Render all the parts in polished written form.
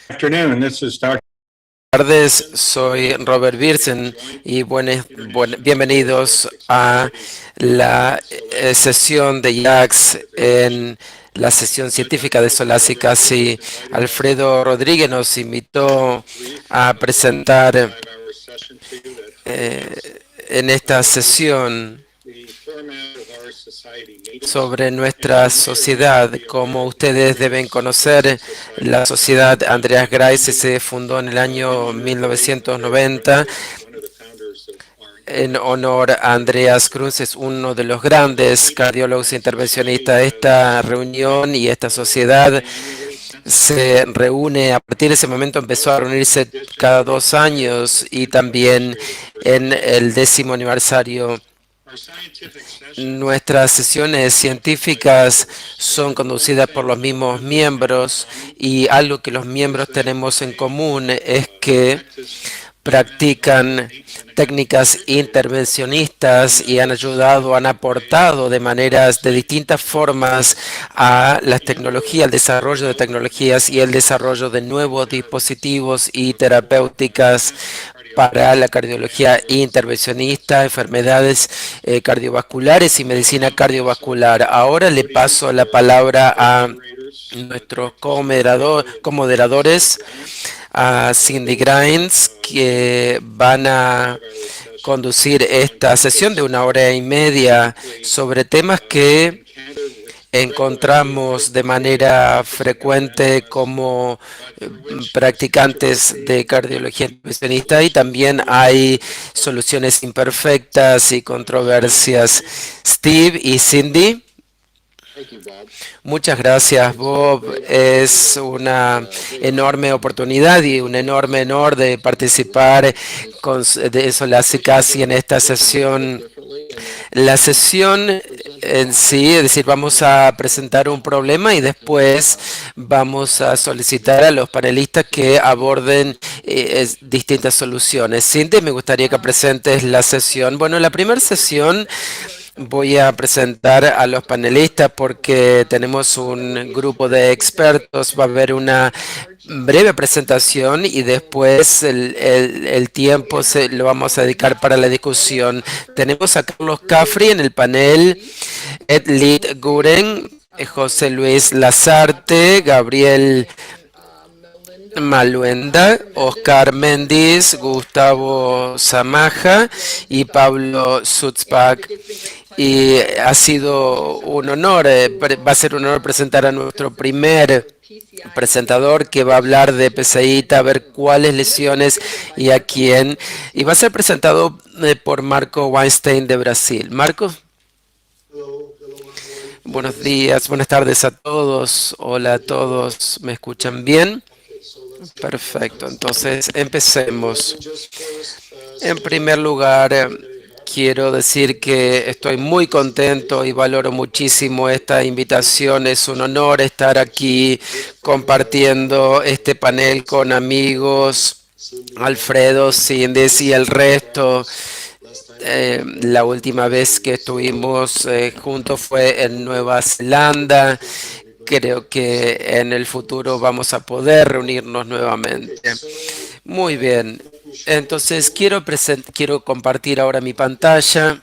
Afternoon, this is Dr. Tardes, soy Robert Birsen y bienvenidos a la sesión de IACS en la sesión científica de Solasi Casi. Alfredo Rodríguez nos invitó a presentar en esta sesión sobre nuestra sociedad. Como ustedes deben conocer, la sociedad Andreas Greize se fundó en el año 1990 en honor a Andreas Kruse, es uno de los grandes cardiólogos intervencionistas. Esta reunión y esta sociedad se reúne, a partir de ese momento empezó a reunirse cada 2 años y también en el 10º aniversario. Nuestras sesiones científicas son conducidas por los mismos miembros y algo que los miembros tenemos en común es que practican técnicas intervencionistas y han ayudado, han aportado de distintas formas a las tecnologías, al desarrollo de tecnologías y el desarrollo de nuevos dispositivos y terapéuticas para la cardiología intervencionista, enfermedades cardiovasculares y medicina cardiovascular. Ahora le paso la palabra a nuestros comoderadores, a Cindy Grimes, que van a conducir esta sesión de 1 hora y media sobre temas que encontramos de manera frecuente como practicantes de cardiología intervencionista, y también hay soluciones imperfectas y controversias. Steve y Cindy. Muchas gracias, Bob. Es una enorme oportunidad y un enorme honor de participar de Solasi Casi en esta sesión. La sesión en sí, es decir, vamos a presentar un problema y después vamos a solicitar a los panelistas que aborden distintas soluciones. Cindy, me gustaría que presentes la sesión. Bueno, la primera sesión voy a presentar a los panelistas porque tenemos un grupo de expertos. Va a haber una breve presentación y después el tiempo lo vamos a dedicar para la discusión. Tenemos a Carlos Cafri en el panel, Ed Lid Guren, José Luis Lazarte, Gabriel Maluenda, Oscar Méndez, Gustavo Zamaja y Pablo Sutzbach. Y ha sido un honor, va a ser un honor presentar a nuestro primer presentador, que va a hablar de PCI, a ver cuáles lesiones y a quién. Y va a ser presentado por Marco Weinstein de Brasil. Marco. Buenos días, buenas tardes a todos. Hola a todos, ¿me escuchan bien? Perfecto, entonces empecemos. En primer lugar, quiero decir que estoy muy contento y valoro muchísimo esta invitación. Es un honor estar aquí compartiendo este panel con amigos, Alfredo, Cindy y el resto. La última vez que estuvimos juntos fue en Nueva Zelanda. Creo que en el futuro vamos a poder reunirnos nuevamente. Muy bien. Entonces quiero compartir ahora mi pantalla.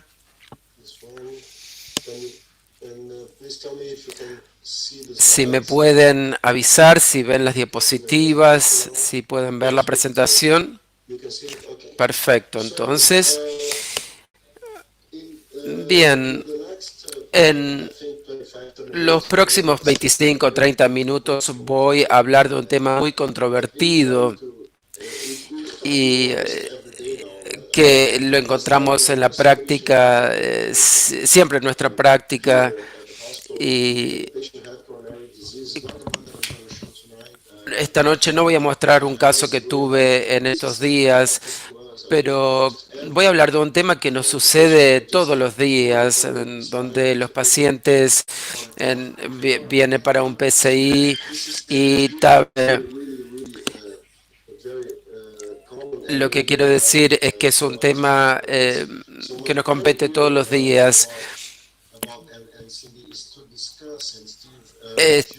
Si me pueden avisar, si ven las diapositivas, si pueden ver la presentación. Perfecto. Entonces, bien, en los próximos 25 o 30 minutos voy a hablar de un tema muy controvertido y que lo encontramos en la práctica, siempre en nuestra práctica. Y esta noche no voy a mostrar un caso que tuve en estos días, pero voy a hablar de un tema que nos sucede todos los días, donde los pacientes vienen para un PCI y lo que quiero decir es que es un tema que nos compete todos los días.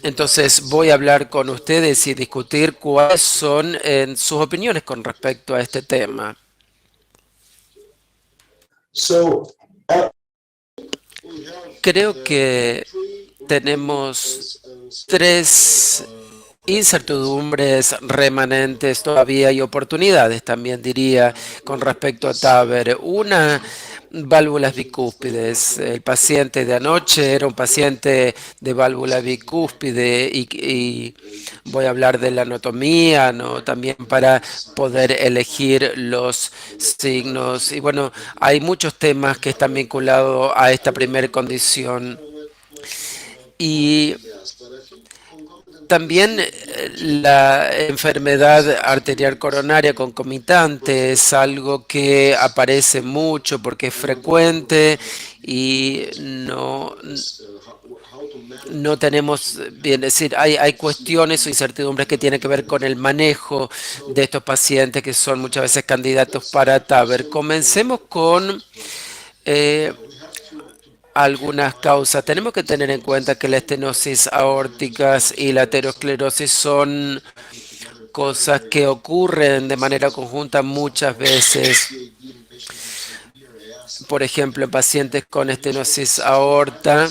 Entonces voy a hablar con ustedes y discutir cuáles son sus opiniones con respecto a este tema. Creo que tenemos tres incertidumbres remanentes todavía y oportunidades, también diría, con respecto a TAVR. Una, válvulas bicúspides. El paciente de anoche era un paciente de válvula bicúspide y voy a hablar de la anatomía, ¿no? También para poder elegir los signos. Y bueno, hay muchos temas que están vinculados a esta primera condición. Y también la enfermedad arterial coronaria concomitante es algo que aparece mucho porque es frecuente y no tenemos, bien es decir, hay cuestiones o incertidumbres que tienen que ver con el manejo de estos pacientes que son muchas veces candidatos para TAVR. Comencemos con eh, algunas causas. Tenemos que tener en cuenta que la estenosis aórtica y la aterosclerosis son cosas que ocurren de manera conjunta muchas veces. Por ejemplo, en pacientes con estenosis aorta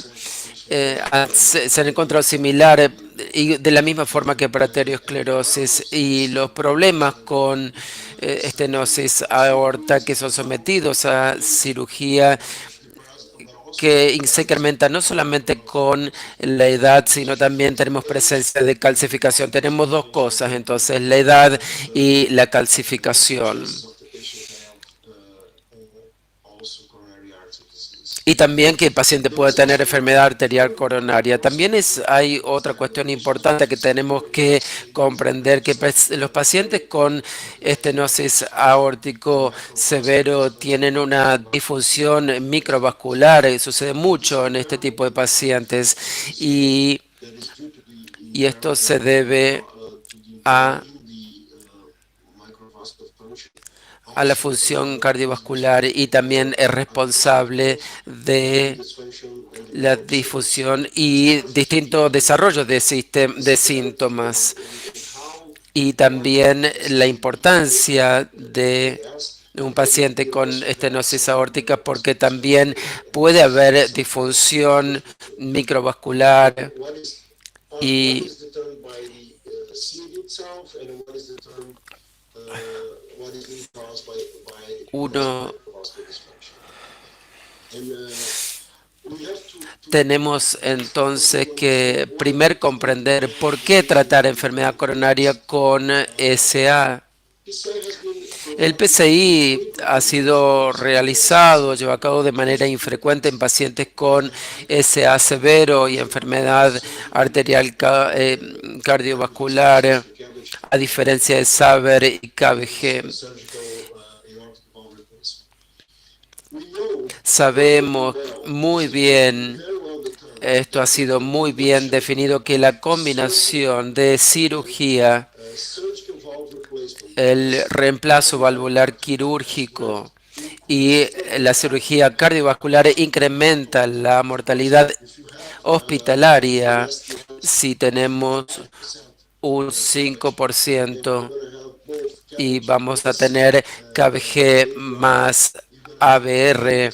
se han encontrado similares y de la misma forma que para aterosclerosis y los problemas con estenosis aorta que son sometidos a cirugía que se incrementa no solamente con la edad, sino también tenemos presencia de calcificación. Tenemos dos cosas, entonces, la edad y la calcificación. Y también que el paciente puede tener enfermedad arterial coronaria. También hay otra cuestión importante que tenemos que comprender, que los pacientes con estenosis aórtico severo tienen una disfunción microvascular, sucede mucho en este tipo de pacientes y, y esto se debe a la función cardiovascular y también es responsable de la difusión y distintos desarrollos de síntomas y también la importancia de un paciente con estenosis aórtica porque también puede haber disfunción microvascular y uno tenemos entonces que primero comprender por qué tratar enfermedad coronaria con SA. El PCI ha sido realizado, llevado a cabo de manera infrecuente en pacientes con SA severo y enfermedad arterial cardiovascular, a diferencia de SAVR y KBG. Sabemos muy bien, esto ha sido muy bien definido, que la combinación de cirugía, el reemplazo valvular quirúrgico y la cirugía cardiovascular incrementa la mortalidad hospitalaria si tenemos un 5% y vamos a tener KBG más ABR,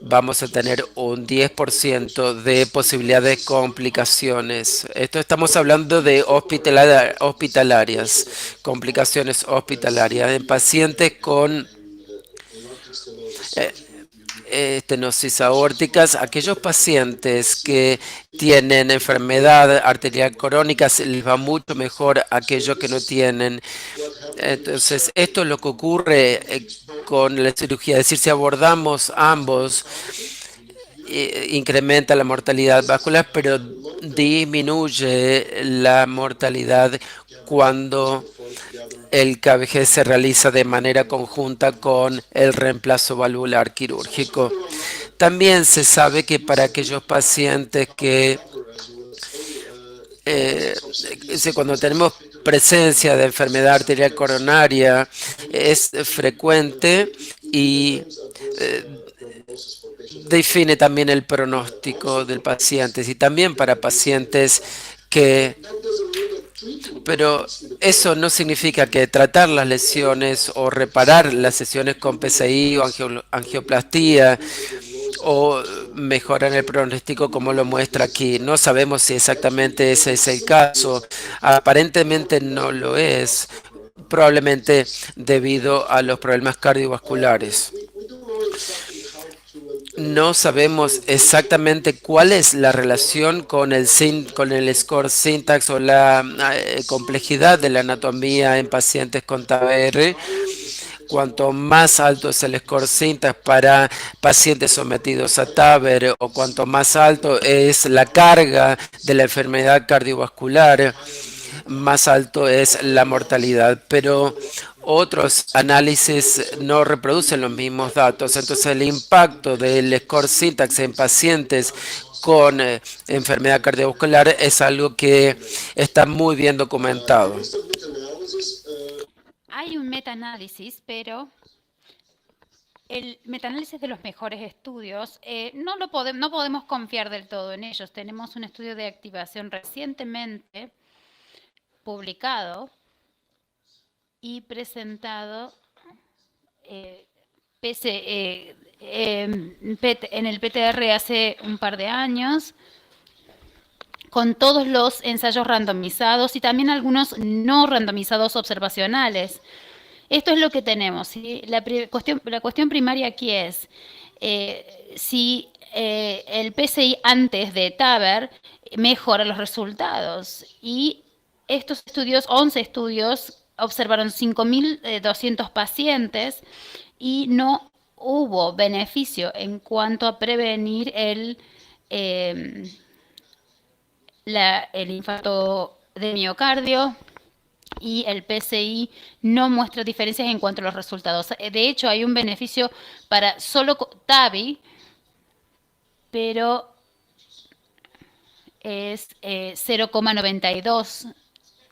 vamos a tener un 10% de posibilidad de complicaciones. Esto estamos hablando de hospitalarias, complicaciones hospitalarias en pacientes con eh, estenosis aórticas. Aquellos pacientes que tienen enfermedad arterial crónica les va mucho mejor a aquellos que no tienen. Entonces, esto es lo que ocurre con la cirugía, es decir, si abordamos ambos, incrementa la mortalidad vascular, pero disminuye la mortalidad cuando el KBG se realiza de manera conjunta con el reemplazo valvular quirúrgico. También se sabe que para aquellos pacientes que cuando tenemos presencia de enfermedad arterial coronaria es frecuente y define también el pronóstico del paciente y también para pacientes que, pero eso no significa que tratar las lesiones o reparar las lesiones con PCI o angioplastía o mejorar el pronóstico como lo muestra aquí. No sabemos si exactamente ese es el caso. Aparentemente no lo es, probablemente debido a los problemas cardiovasculares. No sabemos exactamente cuál es la relación con con el score syntax o la complejidad de la anatomía en pacientes con TAVR. Cuanto más alto es el score syntax para pacientes sometidos a TAVR o cuanto más alto es la carga de la enfermedad cardiovascular, más alto es la mortalidad, pero otros análisis no reproducen los mismos datos. Entonces el impacto del score syntax en pacientes con enfermedad cardiovascular es algo que está muy bien documentado. Hay un metaanálisis, pero el metaanálisis de los mejores estudios no podemos confiar del todo en ellos. Tenemos un estudio de activación recientemente publicado y presentado en el PTR hace un par de años, con todos los ensayos randomizados y también algunos no randomizados observacionales. Esto es lo que tenemos. ¿Sí? La cuestión primaria aquí es si el PCI antes de TAVR mejora los resultados. Y estos estudios, 11 estudios, observaron 5.200 pacientes y no hubo beneficio en cuanto a prevenir el infarto de miocardio, y el PCI no muestra diferencias en cuanto a los resultados. De hecho, hay un beneficio para solo TAVI, pero es 0,92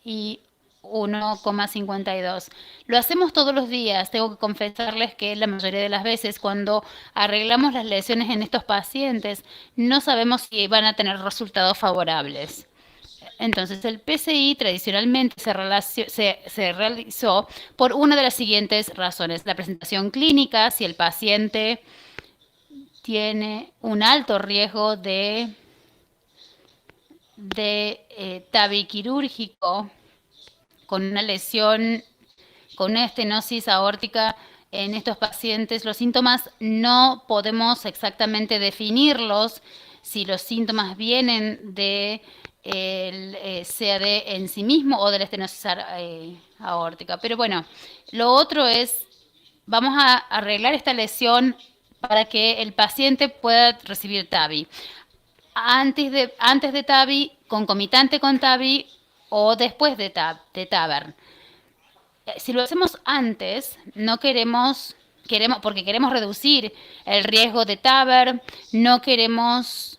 y 1,52. Lo hacemos todos los días. Tengo que confesarles que la mayoría de las veces cuando arreglamos las lesiones en estos pacientes no sabemos si van a tener resultados favorables. Entonces, el PCI tradicionalmente se realizó por una de las siguientes razones. La presentación clínica, si el paciente tiene un alto riesgo de TAVI quirúrgico con una lesión, con una estenosis aórtica en estos pacientes, los síntomas no podemos exactamente definirlos. Si los síntomas vienen de el CAD en sí mismo o de la estenosis aórtica. Pero bueno, lo otro es, vamos a arreglar esta lesión para que el paciente pueda recibir TAVI. Antes de TAVI, concomitante con TAVI o después de TAVR. Si lo hacemos antes, no queremos porque queremos reducir el riesgo de TAVR, no queremos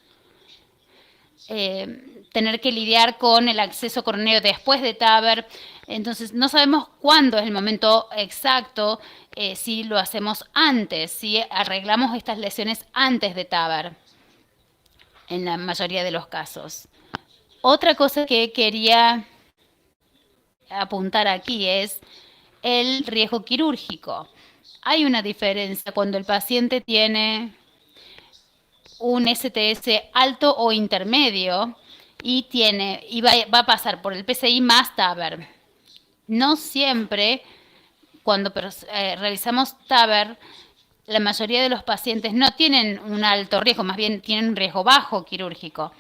tener que lidiar con el acceso coronero después de TAVR. Entonces, no sabemos cuándo es el momento exacto si lo hacemos antes, si arreglamos estas lesiones antes de TAVR, en la mayoría de los casos. Otra cosa que quería apuntar aquí es el riesgo quirúrgico. Hay una diferencia cuando el paciente tiene un STS alto o intermedio y va a pasar por el PCI más TAVR. No siempre cuando realizamos TAVR, la mayoría de los pacientes no tienen un alto riesgo, más bien tienen un riesgo bajo quirúrgico.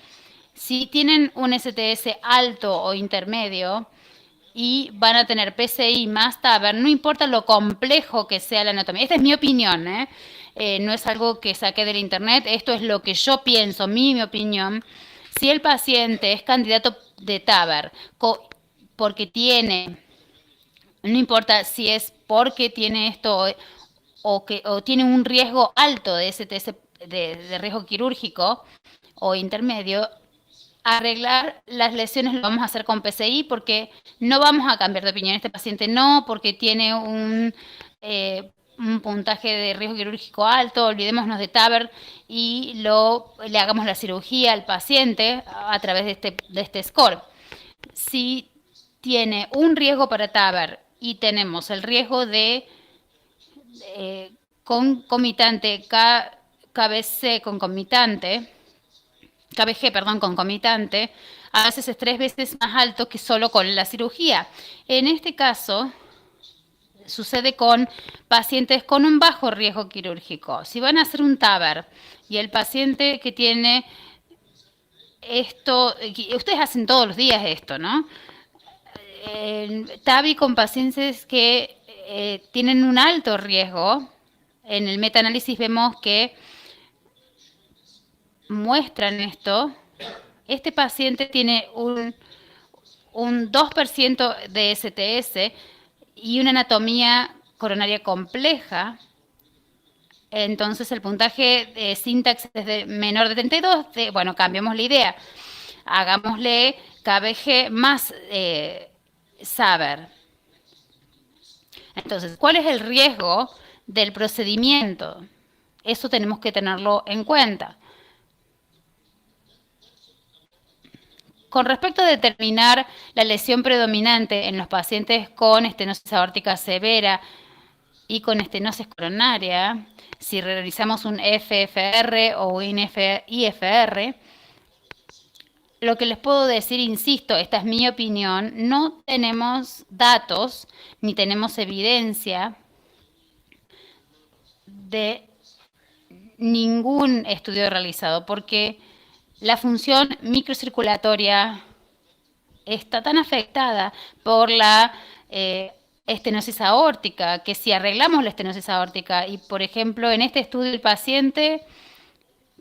Si tienen un STS alto o intermedio y van a tener PCI más TAVR, no importa lo complejo que sea la anatomía. Esta es mi opinión, no es algo que saqué del internet, esto es lo que yo pienso, mi opinión. Si el paciente es candidato de TAVR porque tiene, no importa si es porque tiene esto o tiene un riesgo alto de STS, de riesgo quirúrgico o intermedio, arreglar las lesiones lo vamos a hacer con PCI porque no vamos a cambiar de opinión. Este paciente no, porque tiene un puntaje de riesgo quirúrgico alto, olvidémonos de TAVR y le hagamos la cirugía al paciente a través de este score. Si tiene un riesgo para TAVR y tenemos el riesgo de concomitante, KBC concomitante, KBG, perdón, concomitante, a veces es 3 veces más alto que solo con la cirugía. En este caso, sucede con pacientes con un bajo riesgo quirúrgico. Si van a hacer un TAVR y el paciente que tiene esto, ustedes hacen todos los días esto, ¿no? TAVI con pacientes que tienen un alto riesgo. En el metaanálisis vemos que muestran esto. Este paciente tiene un 2% de STS y una anatomía coronaria compleja. Entonces el puntaje de Syntax es de menor de 32. Bueno, cambiamos la idea. Hagámosle KBG más SAVR. Entonces, ¿cuál es el riesgo del procedimiento? Eso tenemos que tenerlo en cuenta. Con respecto a determinar la lesión predominante en los pacientes con estenosis aórtica severa y con estenosis coronaria, si realizamos un FFR o un IFR, lo que les puedo decir, insisto, esta es mi opinión, no tenemos datos ni tenemos evidencia de ningún estudio realizado, porque la función microcirculatoria está tan afectada por la estenosis aórtica, que si arreglamos la estenosis aórtica y, por ejemplo, en este estudio el paciente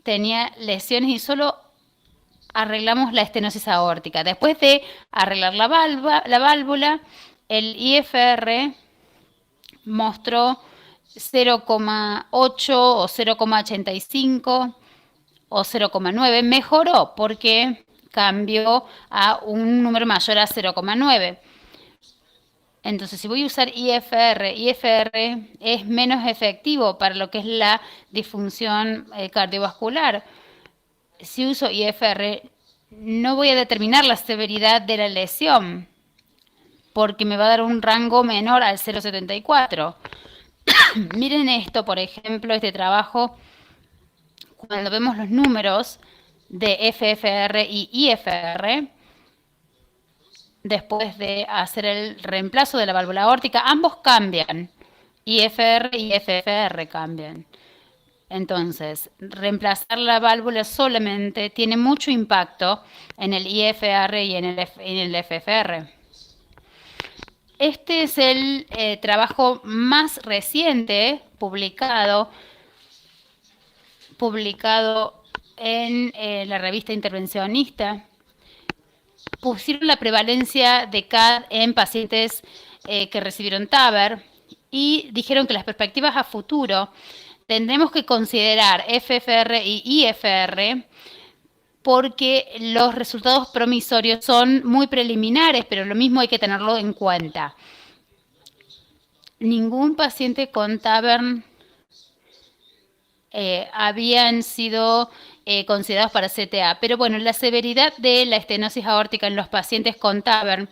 tenía lesiones y solo arreglamos la estenosis aórtica. Después de arreglar la válvula, el IFR mostró 0,8 o 0,85 o 0,9. Mejoró porque cambió a un número mayor a 0,9. Entonces, si voy a usar IFR es menos efectivo para lo que es la disfunción cardiovascular. Si uso IFR, no voy a determinar la severidad de la lesión, porque me va a dar un rango menor al 0,74. Miren esto, por ejemplo, este trabajo, cuando vemos los números de FFR y IFR, después de hacer el reemplazo de la válvula aórtica, ambos cambian. IFR y FFR cambian. Entonces, reemplazar la válvula solamente tiene mucho impacto en el IFR y en el FFR. Este es el trabajo más reciente publicado en la revista Intervencionista. Pusieron la prevalencia de CAD en pacientes que recibieron TAVR y dijeron que las perspectivas a futuro tendremos que considerar FFR y IFR porque los resultados promisorios son muy preliminares, pero lo mismo hay que tenerlo en cuenta. Ningún paciente con TAVR habían sido considerados para CTA, pero bueno, la severidad de la estenosis aórtica en los pacientes con TAVR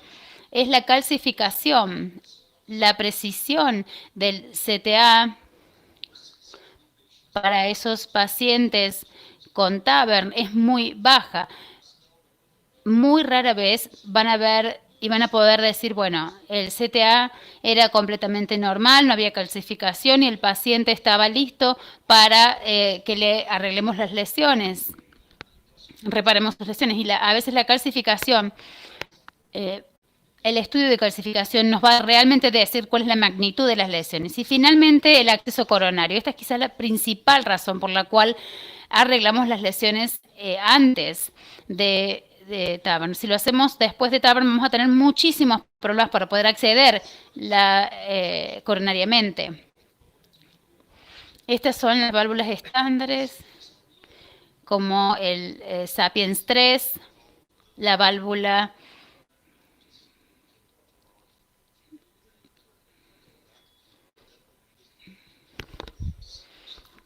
es la calcificación, la precisión del CTA para esos pacientes con TAVR es muy baja. Muy rara vez van a ver y van a poder decir, bueno, el CTA era completamente normal, no había calcificación y el paciente estaba listo para que le arreglemos las lesiones, reparemos sus lesiones. Y a veces la calcificación, el estudio de calcificación nos va a realmente decir cuál es la magnitud de las lesiones. Y finalmente el acceso coronario. Esta es quizás la principal razón por la cual arreglamos las lesiones antes de TAVR. Si lo hacemos después de TAVR vamos a tener muchísimos problemas para poder acceder coronariamente. Estas son las válvulas estándares, como el Sapiens 3, la válvula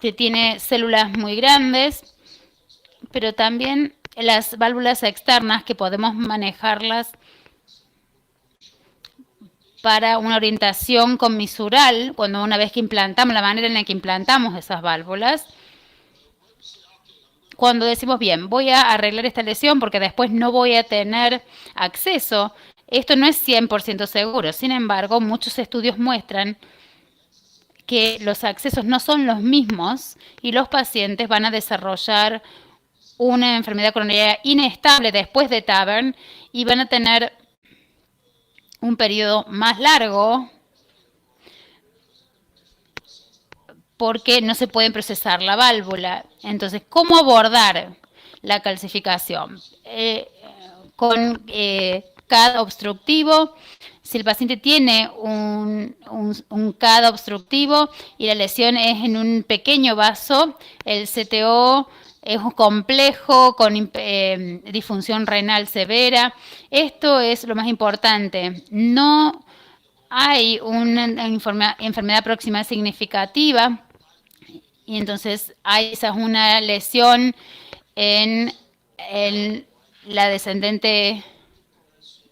que tiene células muy grandes, pero también las válvulas externas que podemos manejarlas para una orientación comisural, cuando una vez que implantamos, la manera en la que implantamos esas válvulas, cuando decimos, bien, voy a arreglar esta lesión porque después no voy a tener acceso, esto no es 100% seguro. Sin embargo, muchos estudios muestran que los accesos no son los mismos y los pacientes van a desarrollar una enfermedad coronaria inestable después de TAVR y van a tener un periodo más largo porque no se puede procesar la válvula. Entonces, ¿cómo abordar la calcificación? Con CAD obstructivo. Si el paciente tiene un CAD obstructivo y la lesión es en un pequeño vaso, el CTO es complejo, con disfunción renal severa. Esto es lo más importante. No hay una enfermedad próxima significativa y entonces hay esa una lesión en la descendente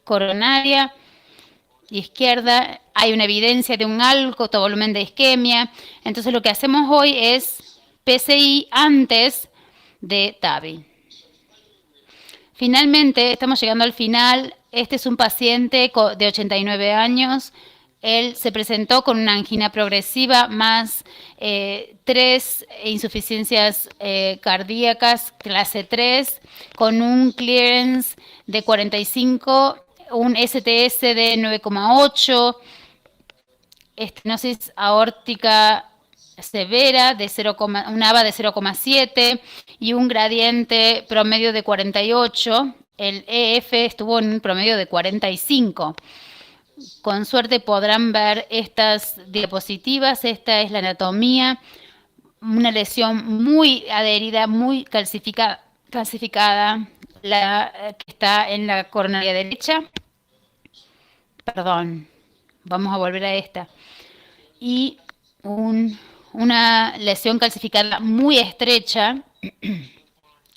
coronaria izquierda, hay una evidencia de un alto volumen de isquemia. Entonces lo que hacemos hoy es PCI antes de TAVI. Finalmente, estamos llegando al final. Este es un paciente de 89 años. Él se presentó con una angina progresiva más 3 insuficiencias cardíacas clase 3 con un clearance de 45, un STS de 9,8, estenosis aórtica severa de 0, un AVA de 0,7 y un gradiente promedio de 48. El EF estuvo en un promedio de 45. Con suerte podrán ver estas diapositivas. Esta es la anatomía. Una lesión muy adherida, muy calcificada, la que está en la coronaria derecha. Perdón, vamos a volver a esta. Y una lesión calcificada muy estrecha en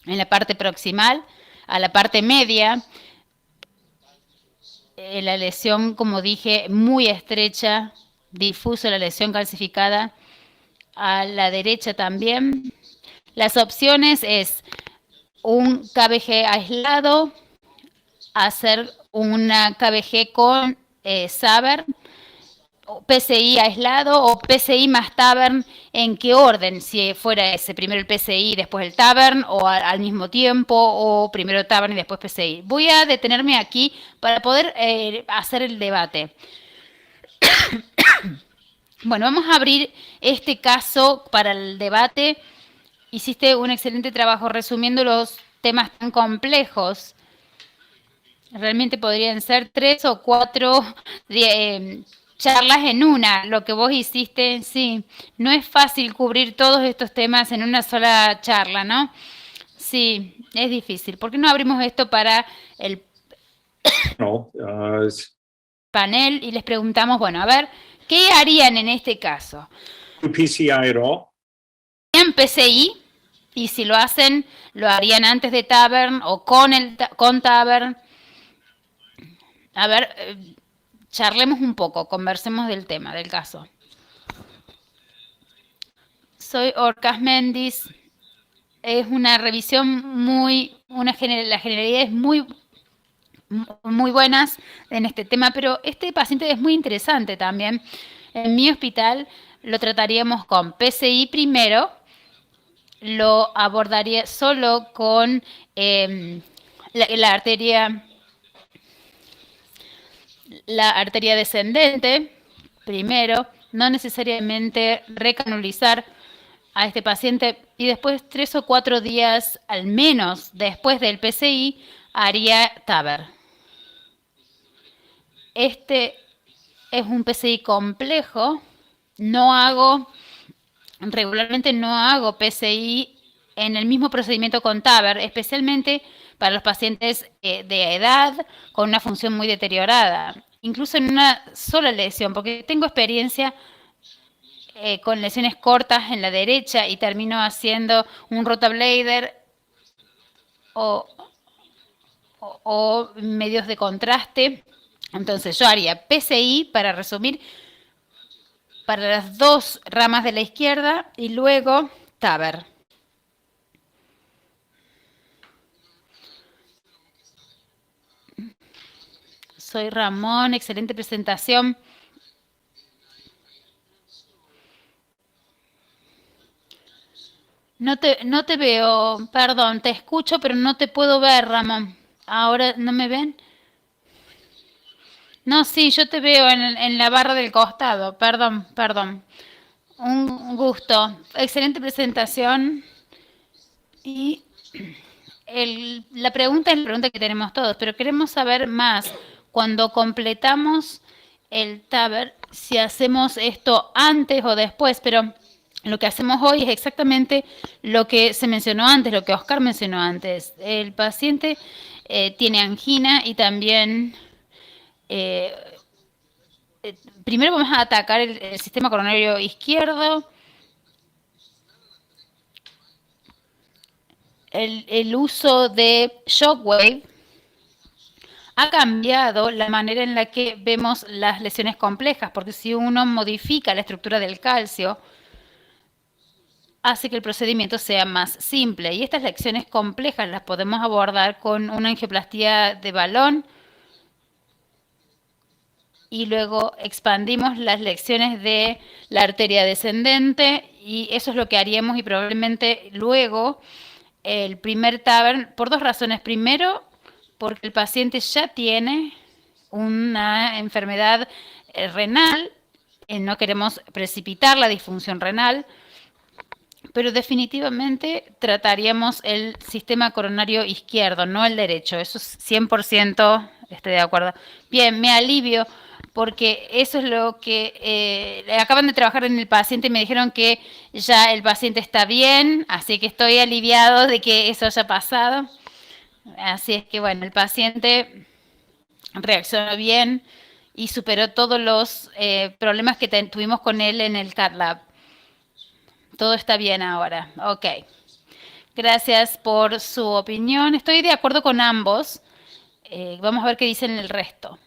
la parte proximal, a la parte media. La lesión, como dije, muy estrecha, difuso la lesión calcificada a la derecha también. Las opciones es un KBG aislado, hacer una KBG con SAVR, PCI aislado o PCI más TAVR. ¿En qué orden? Si fuera ese, primero el PCI, después el TAVR, o al mismo tiempo, o primero TAVR y después PCI. Voy a detenerme aquí para poder hacer el debate. Bueno, vamos a abrir este caso para el debate. Hiciste un excelente trabajo resumiendo los temas tan complejos. Realmente podrían ser 3 o 4 charlas en una, lo que vos hiciste. Sí, no es fácil cubrir todos estos temas en una sola charla, ¿no? Sí, es difícil. ¿Por qué no abrimos esto para el panel y les preguntamos, bueno, a ver, ¿qué harían en este caso? PCI at all? ¿En PCI? Y si lo hacen, ¿lo harían antes de TAVR o con TAVR? A ver, charlemos un poco, conversemos del tema, del caso. Soy Orcas Méndez. Es una revisión la generalidad es muy buenas en este tema, pero este paciente es muy interesante también. En mi hospital lo trataríamos con PCI primero, lo abordaría solo con la arteria descendente primero, no necesariamente recanulizar a este paciente y después 3 o 4 días al menos después del PCI haría TAVR. Este es un PCI complejo. Regularmente no hago PCI en el mismo procedimiento con TAVR, especialmente para los pacientes de edad con una función muy deteriorada, incluso en una sola lesión, porque tengo experiencia con lesiones cortas en la derecha y termino haciendo un rotablader o, o medios de contraste. Entonces yo haría PCI, para resumir, para las dos ramas de la izquierda y luego TAVR. Soy Ramón, excelente presentación. No te veo, perdón, te escucho, pero no te puedo ver, Ramón. Ahora, ¿no me ven? No, sí, yo te veo en la barra del costado, perdón. Un gusto. Excelente presentación. Y la pregunta es la pregunta que tenemos todos, pero queremos saber más. Cuando completamos el TAVR, si hacemos esto antes o después, pero lo que hacemos hoy es exactamente lo que se mencionó antes, lo que Oscar mencionó antes. El paciente tiene angina y también eh, primero vamos a atacar el sistema coronario izquierdo. El uso de Shockwave ha cambiado la manera en la que vemos las lesiones complejas, porque si uno modifica la estructura del calcio, hace que el procedimiento sea más simple. Y estas lesiones complejas las podemos abordar con una angioplastía de balón y luego expandimos las lecciones de la arteria descendente y eso es lo que haríamos y probablemente luego el primer TAVR por dos razones. Primero, porque el paciente ya tiene una enfermedad renal, no queremos precipitar la disfunción renal, pero definitivamente trataríamos el sistema coronario izquierdo, no el derecho. Eso es 100%, estoy de acuerdo. Bien, me alivio porque eso es lo que acaban de trabajar en el paciente y me dijeron que ya el paciente está bien, así que estoy aliviado de que eso haya pasado. Así es que bueno, el paciente reaccionó bien y superó todos los problemas que tuvimos con él en el CAT Lab. Todo está bien ahora. Ok. Gracias por su opinión. Estoy de acuerdo con ambos. Vamos a ver qué dicen el resto.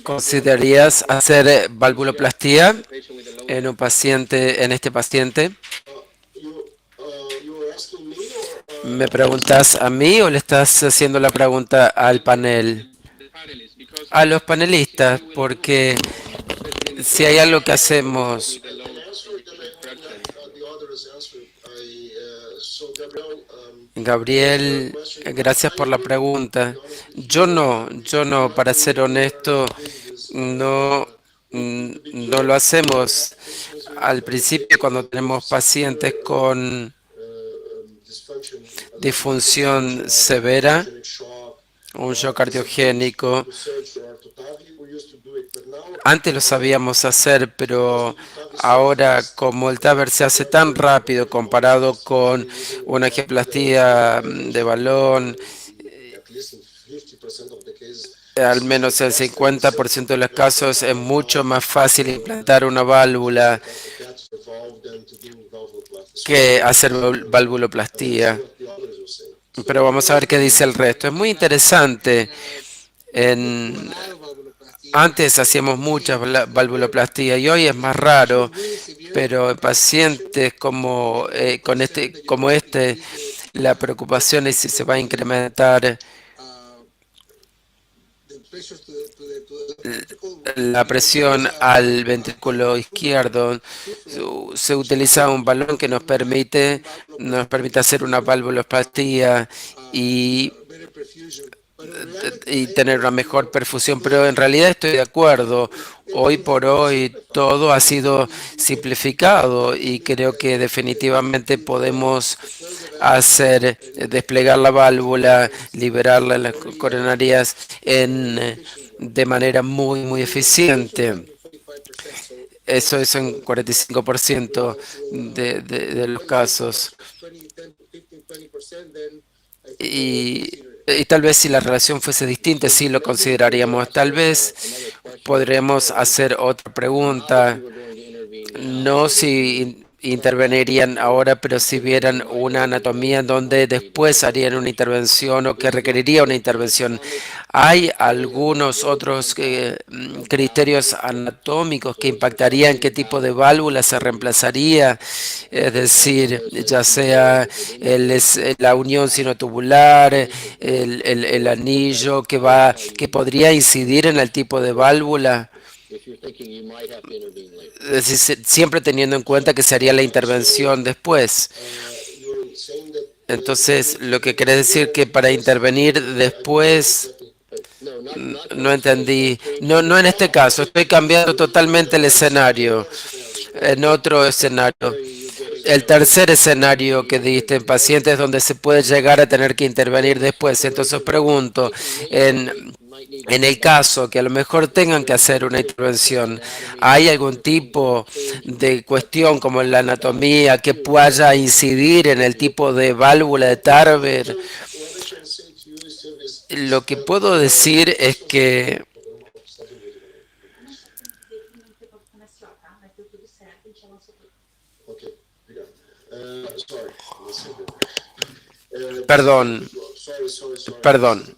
¿Considerarías hacer valvuloplastía en un paciente, en este paciente? ¿Me preguntas a mí o le estás haciendo la pregunta al panel? A los panelistas, porque si hay algo que hacemos. Gabriel, gracias por la pregunta. Yo no, para ser honesto, no, no lo hacemos. Al principio, cuando tenemos pacientes con disfunción severa, un shock cardiogénico, antes lo sabíamos hacer, pero ahora como el TAVR se hace tan rápido comparado con una angioplastía de balón, al menos el 50% de los casos es mucho más fácil implantar una válvula que hacer valvuloplastía. Pero vamos a ver qué dice el resto. Es muy interesante. Antes hacíamos muchas valvuloplastía y hoy es más raro, pero en pacientes como, como este, la preocupación es si se va a incrementar la presión al ventrículo izquierdo. Se utiliza un balón que nos permite hacer una valvuloplastía y tener una mejor perfusión, pero en realidad estoy de acuerdo. Hoy por hoy todo ha sido simplificado y creo que definitivamente podemos hacer desplegar la válvula, liberarla en las coronarias de manera muy eficiente. Eso es en 45% de los casos. Y tal vez si la relación fuese distinta, sí lo consideraríamos. Tal vez podremos hacer otra pregunta. No si intervenirían ahora, pero si vieran una anatomía en donde después harían una intervención o que requeriría una intervención. ¿Hay algunos otros criterios anatómicos que impactarían qué tipo de válvula se reemplazaría? Es decir, ya sea la unión sinotubular, el anillo que podría incidir en el tipo de válvula. Es decir, siempre teniendo en cuenta que se haría la intervención después. Entonces, lo que quiere decir que para intervenir después, no entendí. No, no en este caso, estoy cambiando totalmente el escenario. En otro escenario. El tercer escenario que diste en pacientes donde se puede llegar a tener que intervenir después. Entonces pregunto, en el caso que a lo mejor tengan que hacer una intervención, ¿hay algún tipo de cuestión como en la anatomía que pueda incidir en el tipo de válvula de Tarver? Lo que puedo decir es que, perdón, perdón.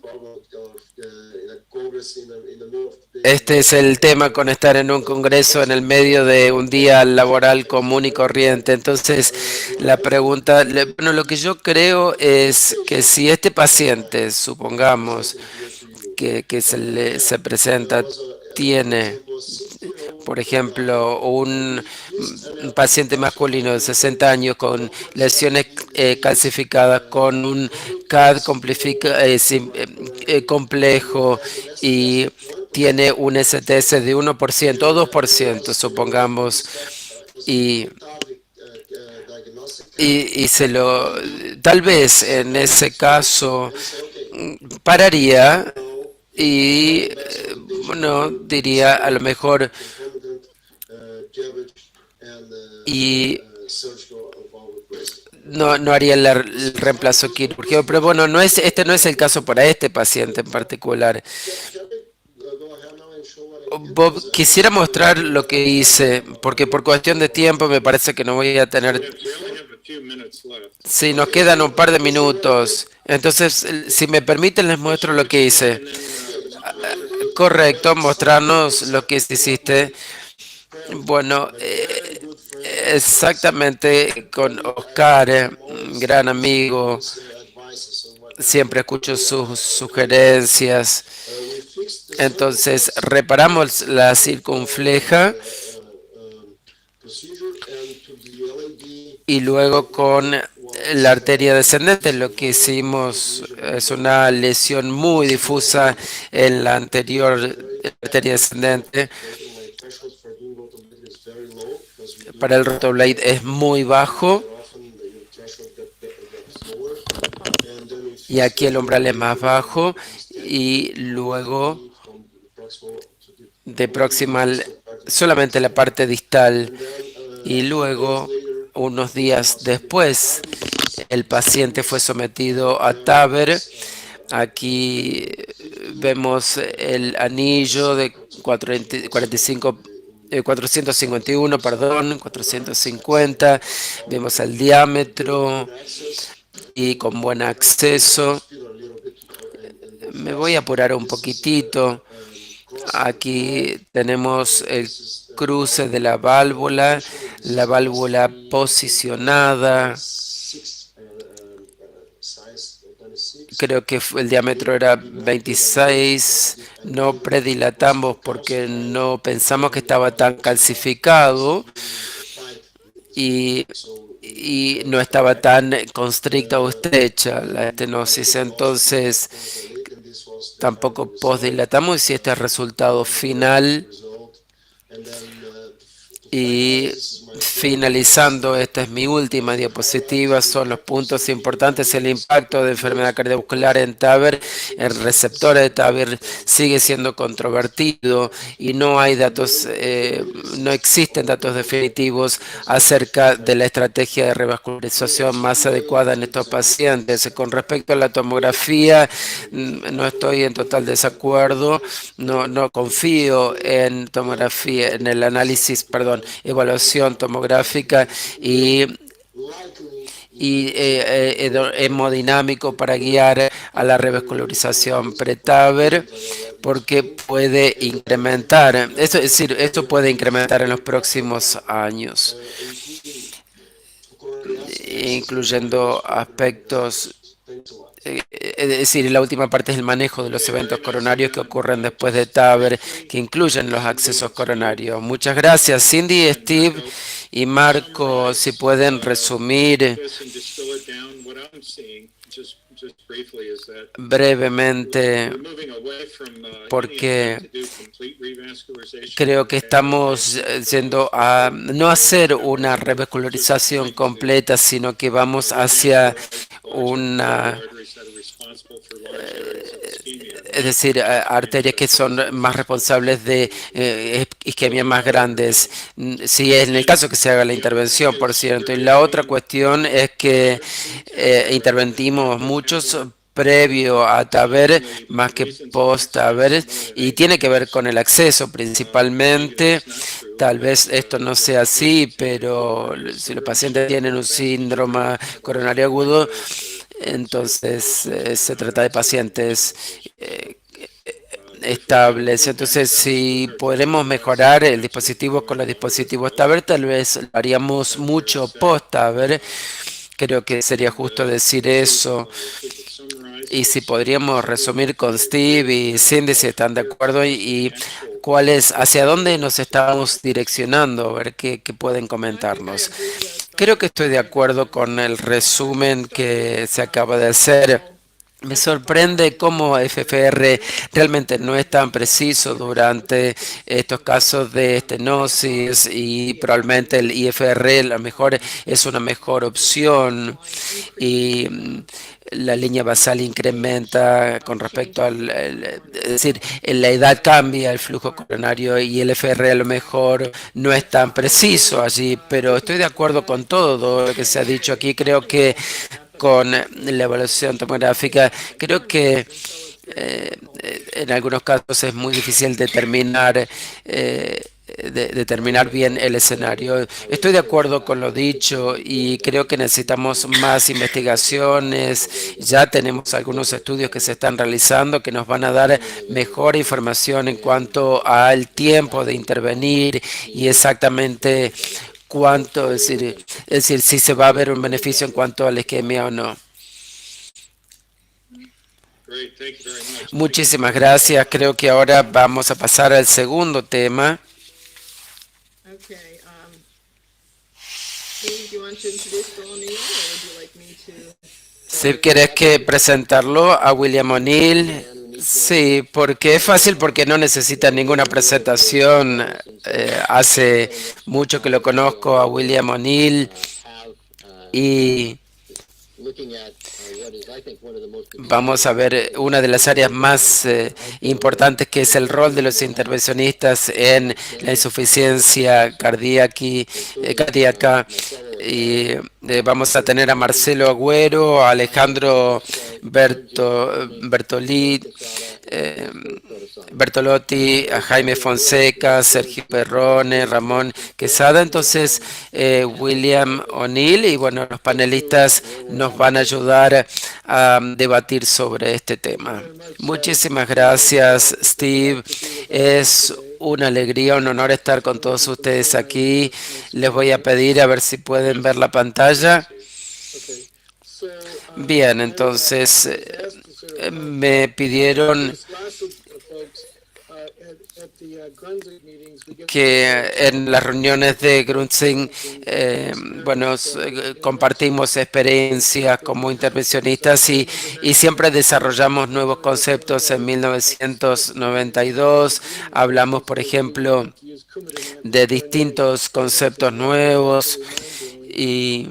Este es el tema con estar en un congreso en el medio de un día laboral común y corriente. Entonces, la pregunta, bueno, lo que yo creo es que si este paciente, supongamos que se presenta, tiene, por ejemplo, un paciente masculino de 60 años con lesiones calcificadas, con un CAD complejo y tiene un STS de 1% o 2%, supongamos, y, tal vez en ese caso pararía y, bueno, diría a lo mejor, y no haría el reemplazo quirúrgico, pero bueno, este no es el caso para este paciente en particular. Bob, quisiera mostrar lo que hice, porque por cuestión de tiempo me parece que no voy a tener. Sí, nos quedan un par de minutos. Entonces, si me permiten, les muestro lo que hice. Correcto, mostrarnos lo que hiciste. Bueno, exactamente con Oscar, un gran amigo, siempre escucho sus sugerencias. Entonces, reparamos la circunfleja y luego con la arteria descendente lo que hicimos es una lesión muy difusa en la anterior arteria descendente. Para el rotoblade es muy bajo y aquí el umbral es más bajo y luego de proximal solamente la parte distal y luego unos días después el paciente fue sometido a TAVR. Aquí vemos el anillo de 45, 451, perdón, 450. Vemos el diámetro y con buen acceso. Me voy a apurar un poquitito. Aquí tenemos el cruce de la válvula posicionada. Creo que el diámetro era 26. No predilatamos porque no pensamos que estaba tan calcificado y no estaba tan constricta o estrecha la estenosis. Entonces, tampoco postdilatamos y este es el resultado final. Y Finalizando, esta es mi última diapositiva, son los puntos importantes. El impacto de enfermedad cardiovascular en TAVR, el receptor de TAVR sigue siendo controvertido y no hay datos, no existen datos definitivos acerca de la estrategia de revascularización más adecuada en estos pacientes. Con respecto a la tomografía, no estoy en total desacuerdo, no confío en tomografía, en el análisis, perdón, evaluación tomográfica y hemodinámico para guiar a la revascularización pre-TAVR, porque puede incrementar, es decir, esto puede incrementar en los próximos años, incluyendo aspectos. Es decir, la última parte es el manejo de los eventos coronarios que ocurren después de TAVR, que incluyen los accesos coronarios. Muchas gracias, Cindy, Steve y Marco, si pueden resumir brevemente, porque creo que estamos yendo a no hacer una revascularización completa, sino que vamos hacia una, es decir, arterias que son más responsables de isquemias más grandes, si es en el caso que se haga la intervención, por cierto. Y la otra cuestión es que intervenimos muchos previo a TAVR más que post TAVR y tiene que ver con el acceso principalmente. Tal vez esto no sea así, pero si los pacientes tienen un síndrome coronario agudo, entonces se trata de pacientes estables. Entonces, si podemos mejorar el dispositivo con los dispositivos TAVR, tal vez lo haríamos mucho post-TAVR. Creo que sería justo decir eso. Y si podríamos resumir con Steve y Cindy si están de acuerdo y cuál es, hacia dónde nos estamos direccionando, a ver qué pueden comentarnos. Creo que estoy de acuerdo con el resumen que se acaba de hacer. Me sorprende cómo FFR realmente no es tan preciso durante estos casos de estenosis y probablemente el IFR es una mejor opción y la línea basal incrementa con respecto es decir, la edad cambia, el flujo coronario y el FR a lo mejor no es tan preciso allí, pero estoy de acuerdo con todo lo que se ha dicho aquí. Creo que con la evaluación tomográfica, creo que en algunos casos es muy difícil determinar bien el escenario. Estoy de acuerdo con lo dicho y creo que necesitamos más investigaciones. Ya tenemos algunos estudios que se están realizando que nos van a dar mejor información en cuanto al tiempo de intervenir y exactamente cuánto, es decir, si se va a ver un beneficio en cuanto a la isquemia o no. Muchísimas gracias. Creo que ahora vamos a pasar al segundo tema. Si quieres que presentarlo a William O'Neill, sí, porque es fácil, porque no necesita ninguna presentación. Hace mucho que lo conozco a William O'Neill y vamos a ver una de las áreas más importantes, que es el rol de los intervencionistas en la insuficiencia cardíaca. Y vamos a tener a Marcelo Agüero, a Alejandro Bertolotti, a Jaime Fonseca, Sergio Perrone, Ramón Quesada. Entonces, William O'Neill y bueno, los panelistas nos van a ayudar a debatir sobre este tema. Muchísimas gracias, Steve. Es una alegría, un honor estar con todos ustedes aquí. Les voy a pedir a ver si pueden ver la pantalla. Bien, entonces me pidieron que en las reuniones de Grunzing, bueno, compartimos experiencias como intervencionistas y siempre desarrollamos nuevos conceptos. En 1992 hablamos, por ejemplo, de distintos conceptos nuevos y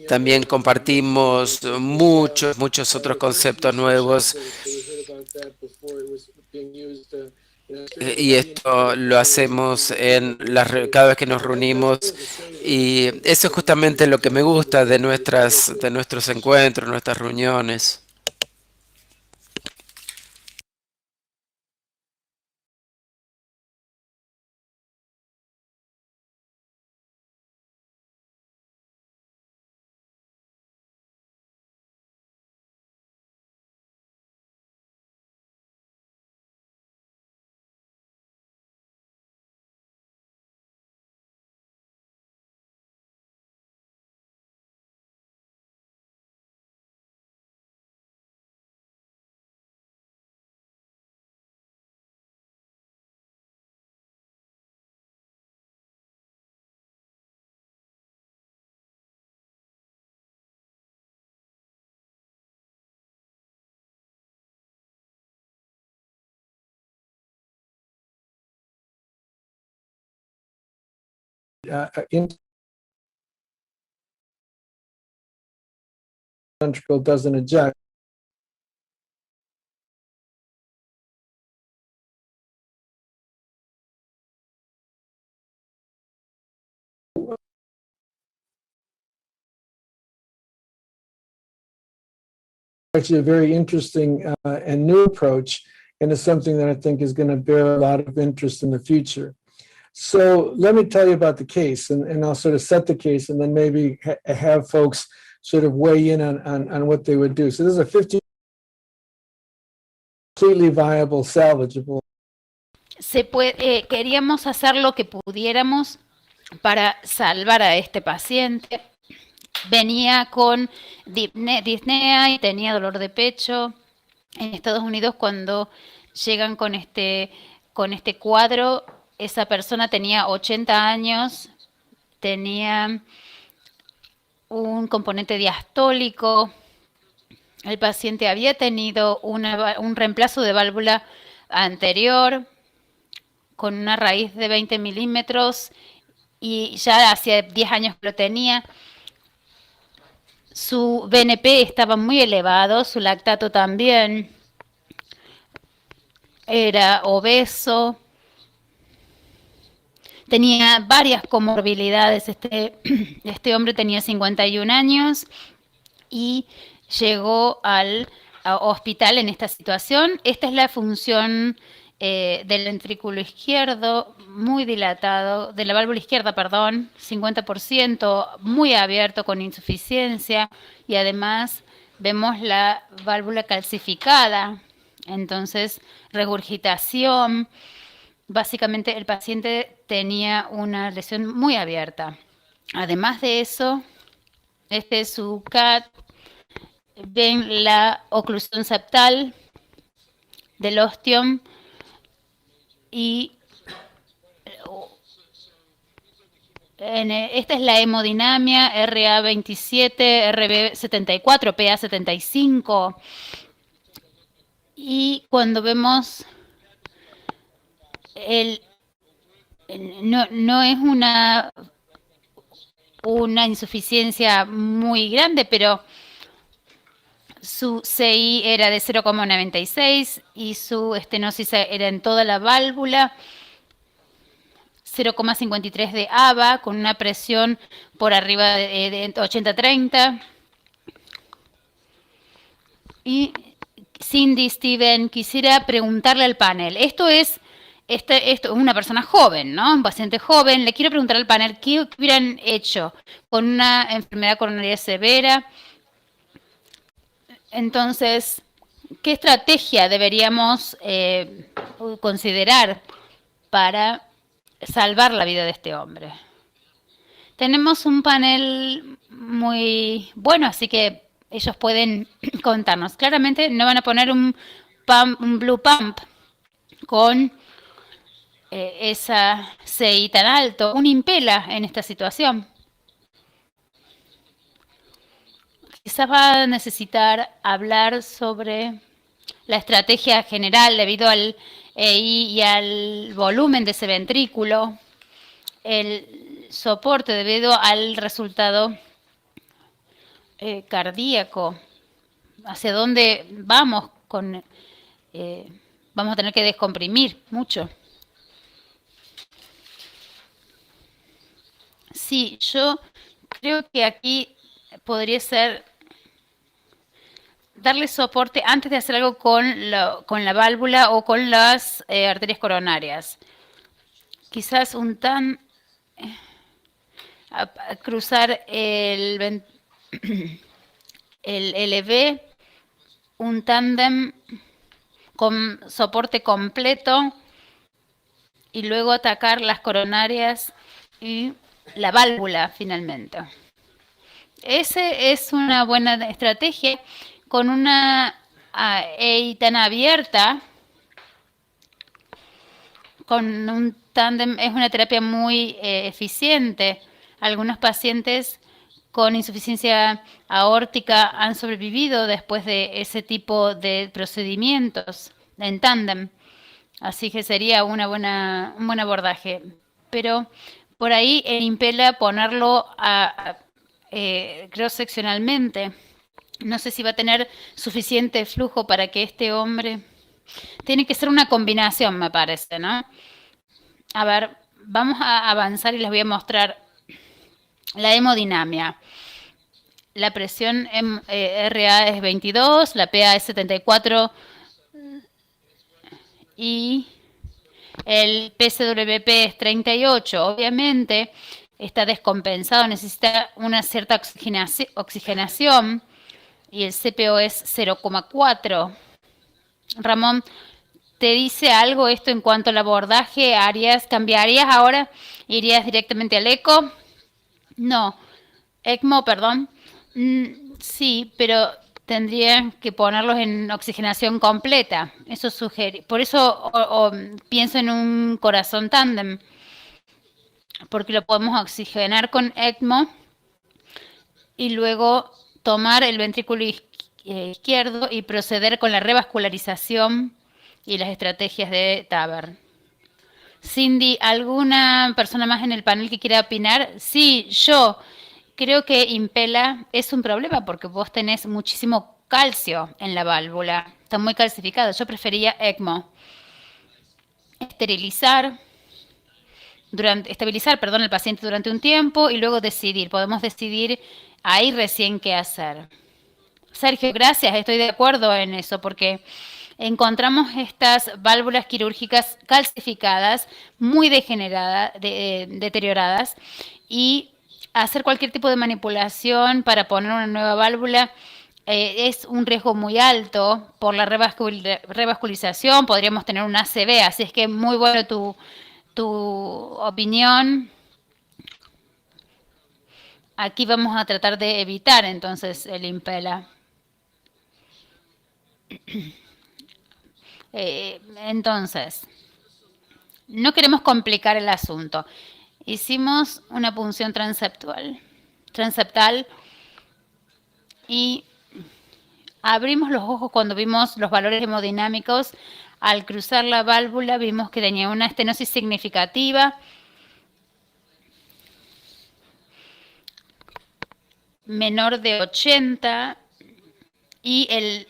también compartimos muchos otros conceptos nuevos. Y esto lo hacemos cada vez que nos reunimos y eso es justamente lo que me gusta de nuestros encuentros, nuestras reuniones. Ventricle doesn't eject. Actually, a very interesting and new approach, and it's something that I think is going to bear a lot of interest in the future. So let me tell you about the case, and I'll sort of set the case, and then maybe have folks sort of weigh in on what they would do. So this is a 50 completely viable, salvageable. Queríamos hacer lo que pudiéramos para salvar a este paciente. Venía con disnea y tenía dolor de pecho. En Estados Unidos, cuando llegan con este cuadro, esa persona tenía 80 años, tenía un componente diastólico. El paciente había tenido un reemplazo de válvula anterior con una raíz de 20 milímetros y ya hacía 10 años que lo tenía. Su BNP estaba muy elevado, su lactato también. Era obeso. Tenía varias comorbilidades. Este hombre tenía 51 años y llegó al hospital en esta situación. Esta es la función del ventrículo izquierdo, muy dilatado, de la válvula izquierda, perdón, 50%, muy abierto con insuficiencia y además vemos la válvula calcificada, entonces regurgitación. Básicamente el paciente tenía una lesión muy abierta. Además de eso, este es su CAT. Ven la oclusión septal del ostium y esta es la hemodinamia RA27, RB74, PA75. Y cuando vemos no es una insuficiencia muy grande, pero su CI era de 0,96 y su estenosis era en toda la válvula, 0,53 de AVA con una presión por arriba de 80-30. Y Cindy, Steven, quisiera preguntarle al panel, esto es una persona joven, ¿no? Un paciente joven. Le quiero preguntar al panel, ¿qué hubieran hecho con una enfermedad coronaria severa? Entonces, ¿qué estrategia deberíamos considerar para salvar la vida de este hombre? Tenemos un panel muy bueno, así que ellos pueden contarnos. Claramente no van a poner un blue pump con esa CI tan alto, un impela en esta situación. Quizás va a necesitar hablar sobre la estrategia general debido al EI y al volumen de ese ventrículo, el soporte debido al resultado cardíaco, hacia dónde vamos con... vamos a tener que descomprimir mucho. Sí, yo creo que aquí podría ser darle soporte antes de hacer algo con la válvula o con las arterias coronarias. Quizás un tan... a cruzar el LV, un tándem con soporte completo y luego atacar las coronarias y la válvula finalmente. Esa es una buena estrategia con una EI tan abierta, con un tándem, es una terapia muy eficiente. Algunos pacientes con insuficiencia aórtica han sobrevivido después de ese tipo de procedimientos en tándem. Así que sería un buen abordaje. Pero por ahí el impela ponerlo creo seccionalmente. No sé si va a tener suficiente flujo para que este hombre... Tiene que ser una combinación, me parece, ¿no? A ver, vamos a avanzar y les voy a mostrar la hemodinamia. La presión RA es 22, la PA es 74 y el PCWP es 38. Obviamente está descompensado, necesita una cierta oxigenación y el CPO es 0,4. Ramón, ¿te dice algo esto en cuanto al abordaje? ¿Cambiarías ahora? ¿Irías directamente al ECO? No, ECMO, perdón. Sí, pero tendrían que ponerlos en oxigenación completa. Eso sugiere. Por eso pienso en un corazón tándem, porque lo podemos oxigenar con ECMO y luego tomar el ventrículo izquierdo y proceder con la revascularización y las estrategias de TAVR. Cindy, ¿alguna persona más en el panel que quiera opinar? Sí, yo creo que impela es un problema porque vos tenés muchísimo calcio en la válvula. Está muy calcificado. Yo prefería ECMO. Estabilizar el paciente durante un tiempo y luego decidir. Podemos decidir ahí recién qué hacer. Sergio, gracias. Estoy de acuerdo en eso porque encontramos estas válvulas quirúrgicas calcificadas, muy deterioradas, y hacer cualquier tipo de manipulación para poner una nueva válvula es un riesgo muy alto por la revascularización. Podríamos tener un ACV, así es que muy bueno tu opinión. Aquí vamos a tratar de evitar entonces el impela. Entonces, no queremos complicar el asunto. Hicimos una punción transeptal y abrimos los ojos cuando vimos los valores hemodinámicos. Al cruzar la válvula vimos que tenía una estenosis significativa, menor de 80 y el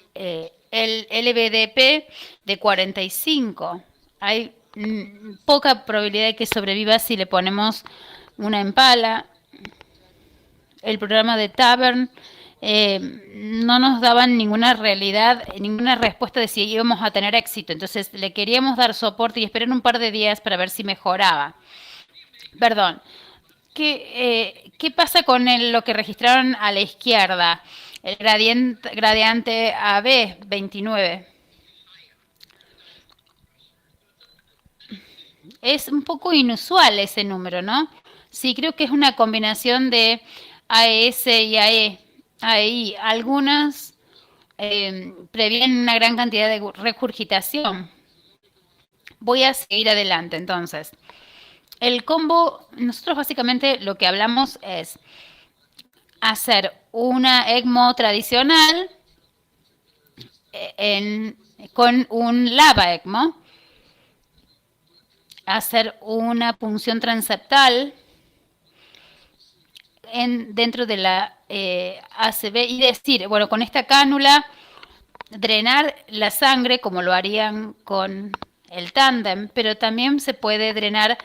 LVDP de 45. Hay poca probabilidad de que sobreviva si le ponemos una empala. El programa de TAVR no nos daban ninguna respuesta de si íbamos a tener éxito. Entonces le queríamos dar soporte y esperar un par de días para ver si mejoraba. Perdón. ¿Qué pasa con lo que registraron a la izquierda? El gradiente AB 29. Es un poco inusual ese número, ¿no? Sí, creo que es una combinación de AES y AEI. Algunas previenen una gran cantidad de regurgitación. Voy a seguir adelante, entonces. El combo, nosotros básicamente lo que hablamos es hacer una ECMO tradicional con un lava ECMO, hacer una punción transeptal dentro de la ACV y decir, bueno, con esta cánula drenar la sangre como lo harían con el tándem, pero también se puede drenar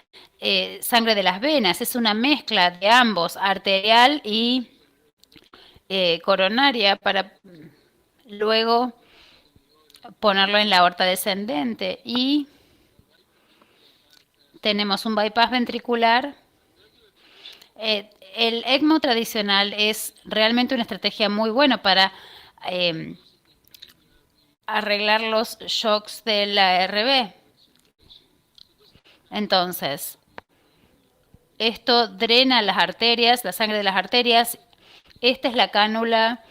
sangre de las venas. Es una mezcla de ambos, arterial y coronaria, para luego ponerlo en la aorta descendente. Y tenemos un bypass ventricular. El ECMO tradicional es realmente una estrategia muy buena para arreglar los shocks de la RB. Entonces, esto drena las arterias, la sangre de las arterias. Esta es la cánula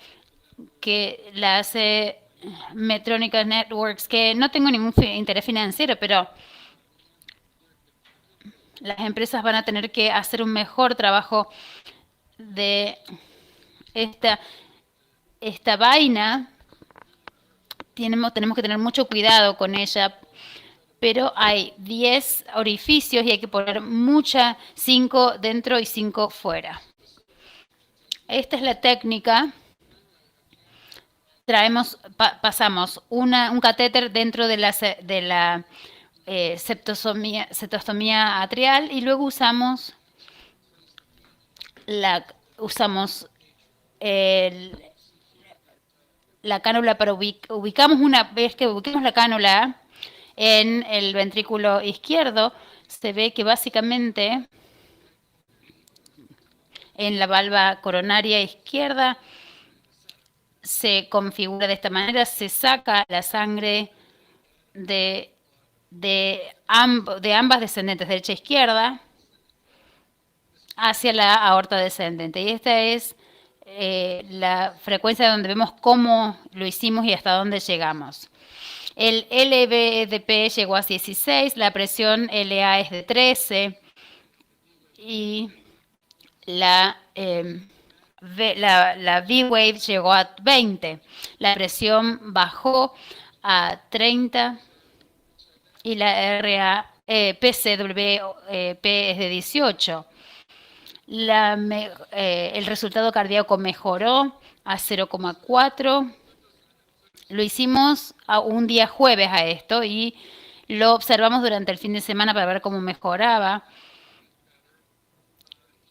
que la hace Medtronic Networks, que no tengo ningún interés financiero, pero las empresas van a tener que hacer un mejor trabajo de esta vaina. Tenemos que tener mucho cuidado con ella, pero hay 10 orificios y hay que poner 5 dentro y 5 fuera. Esta es la técnica. Pasamos un catéter dentro de la septostomía atrial y luego usamos la cánula para ubicamos una vez que ubiquemos la cánula en el ventrículo izquierdo, se ve que básicamente en la valva coronaria izquierda se configura de esta manera, se saca la sangre de ambas descendentes, derecha e izquierda, hacia la aorta descendente. Y esta es la frecuencia donde vemos cómo lo hicimos y hasta dónde llegamos. El LVEDP llegó a 16, la presión LA es de 13 y la V-Wave llegó a 20. La presión bajó a 30 y la PCWP es de 18. El resultado cardíaco mejoró a 0,4. Lo hicimos un día jueves a esto y lo observamos durante el fin de semana para ver cómo mejoraba.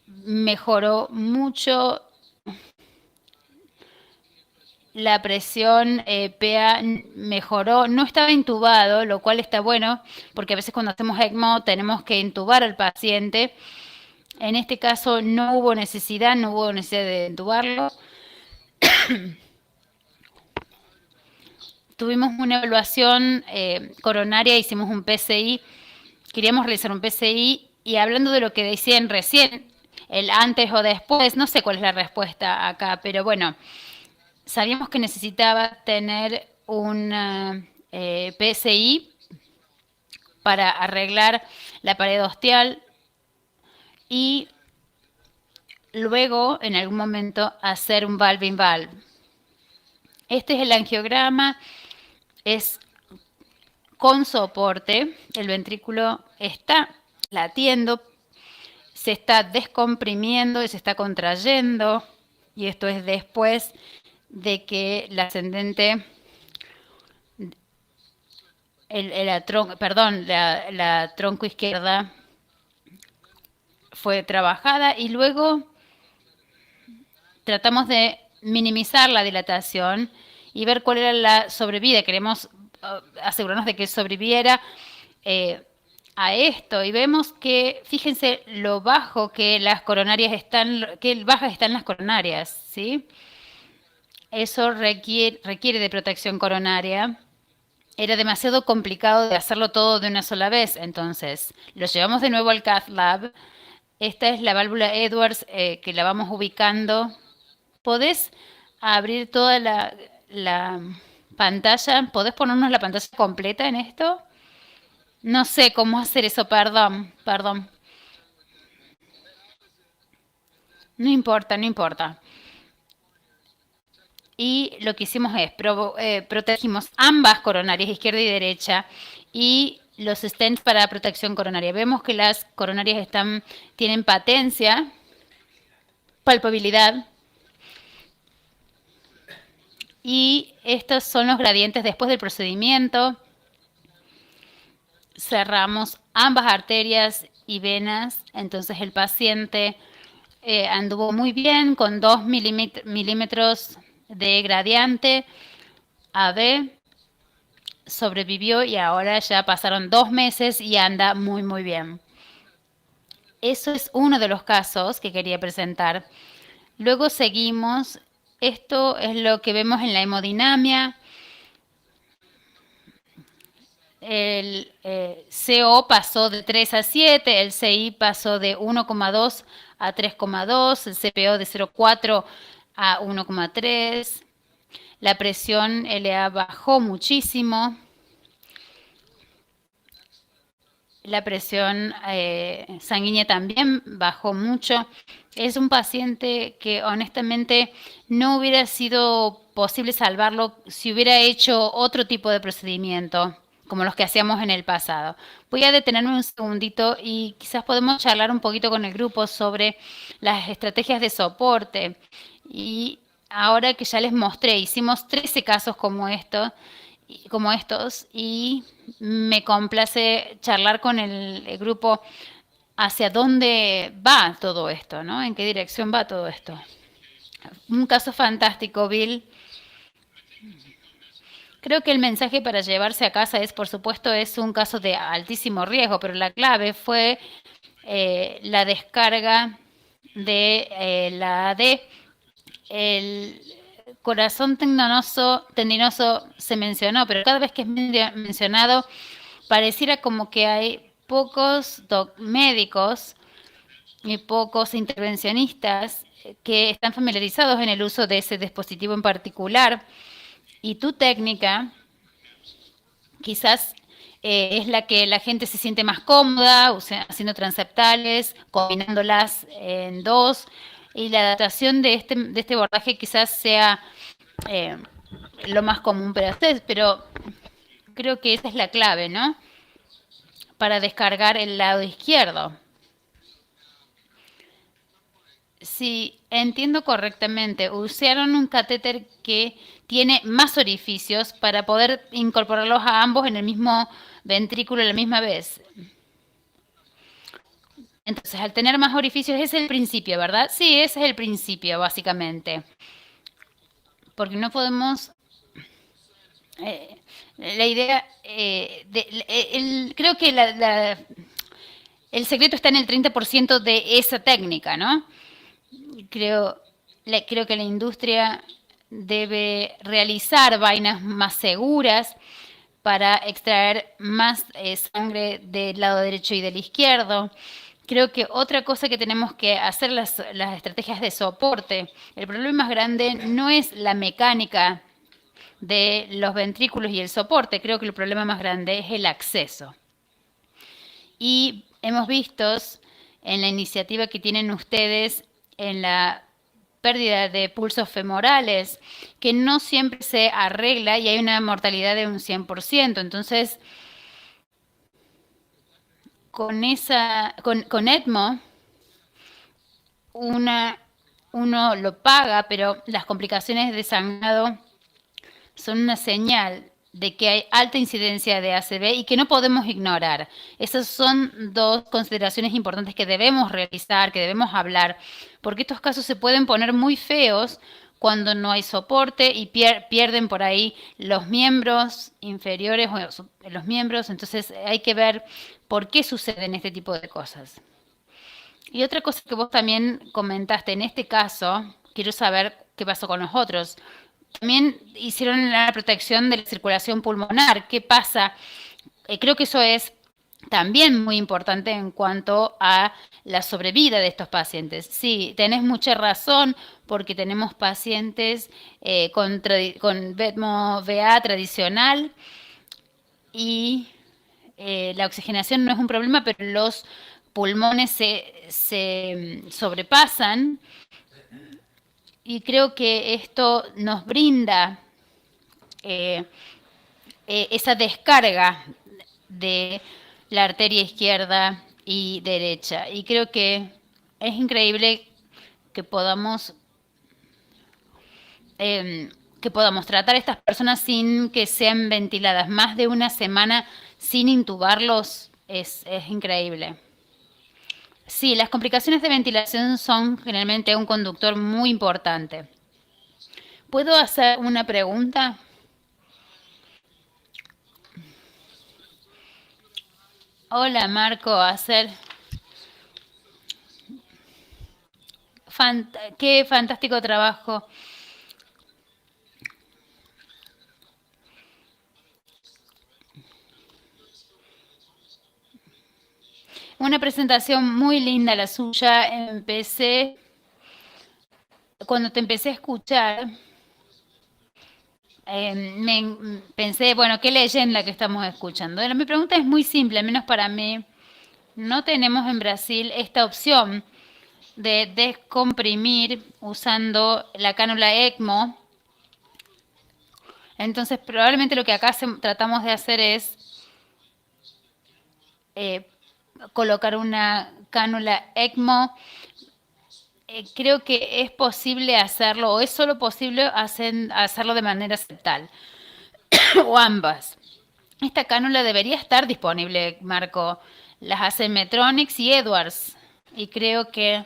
Mejoró mucho. La presión PA mejoró, no estaba intubado, lo cual está bueno, porque a veces cuando hacemos ECMO tenemos que intubar al paciente. En este caso no hubo necesidad de intubarlo. Tuvimos una evaluación coronaria, hicimos un PCI, queríamos realizar un PCI, y hablando de lo que decían recién, el antes o después, no sé cuál es la respuesta acá, pero bueno, sabíamos que necesitaba tener un PCI para arreglar la pared ostial y luego, en algún momento, hacer un valve-in-valve. Este es el angiograma, es con soporte, el ventrículo está latiendo, se está descomprimiendo y se está contrayendo, y esto es después de que la ascendente, la tronco izquierda fue trabajada, y luego tratamos de minimizar la dilatación y ver cuál era la sobrevida. Queremos asegurarnos de que sobreviviera a esto, y vemos que, fíjense lo bajo que las coronarias están, que bajas están las coronarias, ¿sí? Eso requiere de protección coronaria. Era demasiado complicado de hacerlo todo de una sola vez, entonces lo llevamos de nuevo al Cath Lab. Esta es la válvula Edwards que la vamos ubicando. ¿Podés abrir toda la pantalla? ¿Podés ponernos la pantalla completa en esto? No sé cómo hacer eso, perdón, perdón. No importa, no importa. Y lo que hicimos es, protegimos ambas coronarias, izquierda y derecha, y los stents para protección coronaria. Vemos que las coronarias tienen patencia, palpabilidad, y estos son los gradientes después del procedimiento. Cerramos ambas arterias y venas, entonces el paciente anduvo muy bien con 2 milímetros de gradiente AB, sobrevivió y ahora ya pasaron 2 meses y anda muy, muy bien. Eso es uno de los casos que quería presentar. Luego seguimos. Esto es lo que vemos en la hemodinamia. El CO pasó de 3 a 7, el CI pasó de 1,2 a 3,2, el CPO de 0,4 a 1,3. La presión LA bajó muchísimo. La presión sanguínea también bajó mucho. Es un paciente que honestamente no hubiera sido posible salvarlo si hubiera hecho otro tipo de procedimiento, como los que hacíamos en el pasado. Voy a detenerme un segundito y quizás podemos charlar un poquito con el grupo sobre las estrategias de soporte. Y ahora que ya les mostré, hicimos 13 casos como estos y me complace charlar con el grupo hacia dónde va todo esto, ¿no? ¿En qué dirección va todo esto? Un caso fantástico, Bill. Creo que el mensaje para llevarse a casa es, por supuesto, es un caso de altísimo riesgo, pero la clave fue la descarga de la AD. El corazón tendinoso se mencionó, pero cada vez que es mencionado, pareciera como que hay pocos médicos y pocos intervencionistas que están familiarizados en el uso de ese dispositivo en particular. Y tu técnica quizás es la que la gente se siente más cómoda, haciendo transeptales, combinándolas en dos. Y la adaptación de este abordaje quizás sea lo más común para ustedes, pero creo que esa es la clave, ¿no? Para descargar el lado izquierdo. Si entiendo correctamente, usaron un catéter que tiene más orificios para poder incorporarlos a ambos en el mismo ventrículo a la misma vez. Entonces, al tener más orificios, ese es el principio, ¿verdad? Sí, ese es el principio, básicamente. Porque no podemos... la idea... creo que el secreto está en el 30% de esa técnica, ¿no? Creo que la industria debe realizar vainas más seguras para extraer más sangre del lado derecho y del izquierdo. Creo que otra cosa que tenemos que hacer las estrategias de soporte. El problema más grande no es la mecánica de los ventrículos y el soporte. Creo que el problema más grande es el acceso. Y hemos visto en la iniciativa que tienen ustedes en la pérdida de pulsos femorales, que no siempre se arregla y hay una mortalidad de un 100%. Entonces, con ECMO, uno lo paga, pero las complicaciones de sangrado son una señal de que hay alta incidencia de ACV y que no podemos ignorar. Esas son dos consideraciones importantes que debemos realizar, que debemos hablar, porque estos casos se pueden poner muy feos cuando no hay soporte y pierden por ahí los miembros inferiores o los miembros. Entonces hay que ver por qué suceden este tipo de cosas. Y otra cosa que vos también comentaste, en este caso, quiero saber qué pasó con los otros. También hicieron la protección de la circulación pulmonar. ¿Qué pasa? Creo que eso es también muy importante en cuanto a la sobrevida de estos pacientes. Sí, tenés mucha razón porque tenemos pacientes con VETMO-VA tradicional y la oxigenación no es un problema, pero los pulmones se sobrepasan y creo que esto nos brinda esa descarga de la arteria izquierda y derecha. Y creo que es increíble que podamos tratar a estas personas sin que sean ventiladas. Más de una semana sin intubarlos es increíble. Sí, las complicaciones de ventilación son generalmente un conductor muy importante. ¿Puedo hacer una pregunta? Hola, Marco. Qué fantástico trabajo. Una presentación muy linda la suya. Cuando te empecé a escuchar, pensé, bueno, qué leyenda que estamos escuchando. Mi pregunta es muy simple, al menos para mí. No tenemos en Brasil esta opción de descomprimir usando la cánula ECMO. Entonces, probablemente lo que acá tratamos de hacer es colocar una cánula ECMO. Creo que es posible hacerlo, o es solo posible hacerlo de manera septal, o ambas. Esta cánula debería estar disponible, Marco. Las hacen Medtronic y Edwards. Y creo que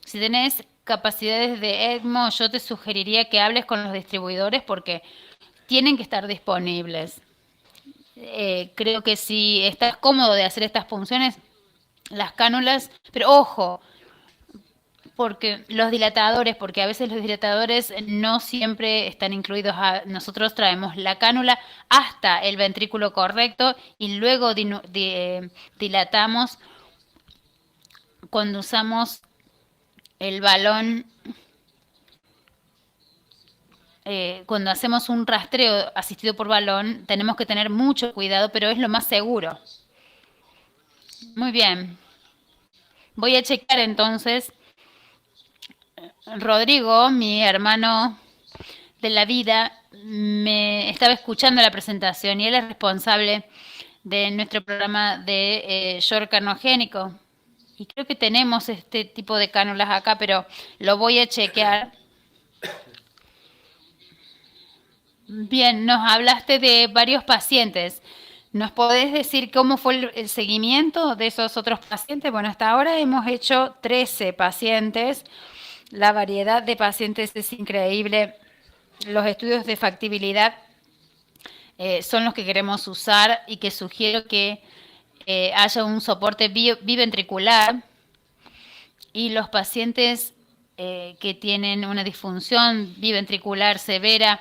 si tenés capacidades de ECMO, yo te sugeriría que hables con los distribuidores porque tienen que estar disponibles. Creo que si estás cómodo de hacer estas punciones, las cánulas, pero ojo, porque los dilatadores, porque a veces los dilatadores no siempre están incluidos. Nosotros traemos la cánula hasta el ventrículo correcto y luego dilatamos cuando usamos el balón. Cuando hacemos un rastreo asistido por balón, tenemos que tener mucho cuidado, pero es lo más seguro. Muy bien. Voy a checar entonces. Rodrigo, mi hermano de la vida, me estaba escuchando la presentación y él es responsable de nuestro programa de shock cardiogénico. Y creo que tenemos este tipo de cánulas acá, pero lo voy a chequear. Bien, nos hablaste de varios pacientes. ¿Nos podés decir cómo fue el seguimiento de esos otros pacientes? Bueno, hasta ahora hemos hecho 13 pacientes. La variedad de pacientes es increíble. Los estudios de factibilidad son los que queremos usar y que sugiero que haya un soporte biventricular. Y los pacientes que tienen una disfunción biventricular severa,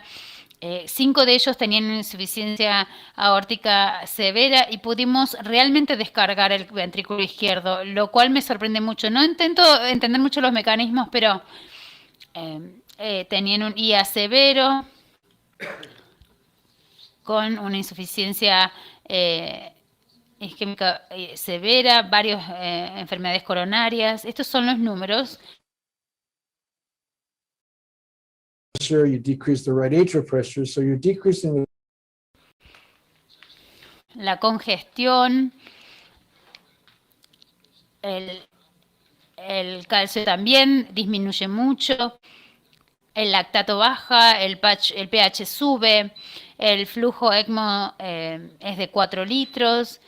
5 de ellos tenían una insuficiencia aórtica severa y pudimos realmente descargar el ventrículo izquierdo, lo cual me sorprende mucho. No intento entender mucho los mecanismos, pero tenían un IA severo con una insuficiencia isquémica severa, varias enfermedades coronarias. Estos son los números. You decrease the right atrial pressure, so you're decreasing the... La congestión, el calcio también disminuye mucho, el lactato baja, el pH sube, el flujo ECMO es de 4 litros